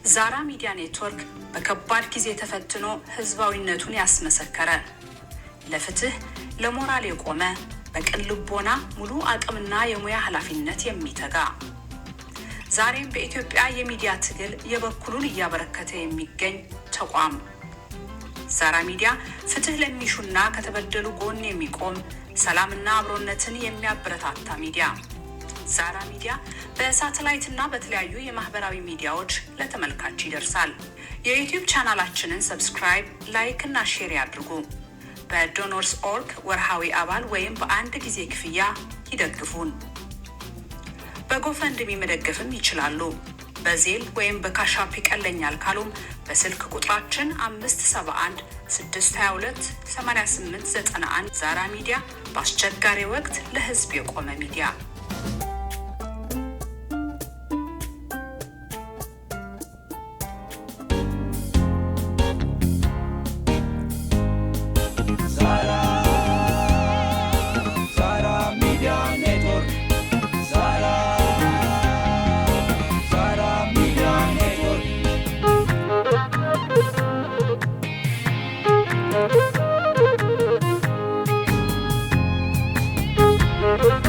S9: ዛራ ሚዲያ ኔትወርክ በከባድ ጊዜ ተፈትኖ ህዝባዊነቱን ያስመሰከረ ለፍትህ ለሞራል የቆመ በቅን ልቦና ሙሉ አቅምና የሙያ ኃላፊነት የሚተጋ ዛሬም በኢትዮጵያ የሚዲያ ትግል የበኩሉን እያበረከተ የሚገኝ ተቋም ዛራ ሚዲያ ፍትህ ለሚሹና ከተበደሉ ጎን የሚቆም ሰላምና አብሮነትን የሚያበረታታ ሚዲያ ዛራ ሚዲያ በሳተላይትና በተለያዩ የማህበራዊ ሚዲያዎች ለተመልካች ይደርሳል። የዩቲዩብ ቻናላችንን ሰብስክራይብ፣ ላይክ እና ሼር ያድርጉ። በዶኖርስ ኦርግ ወርሃዊ አባል ወይም በአንድ ጊዜ ክፍያ ይደግፉን። በጎፈንድሚ መደገፍም ይችላሉ። በዜል ወይም በካሻፕ ይቀለኛል ካሉም በስልክ ቁጥራችን 571 622 8891 ዛራ ሚዲያ በአስቸጋሪ ወቅት ለህዝብ የቆመ ሚዲያ
S10: Thank you.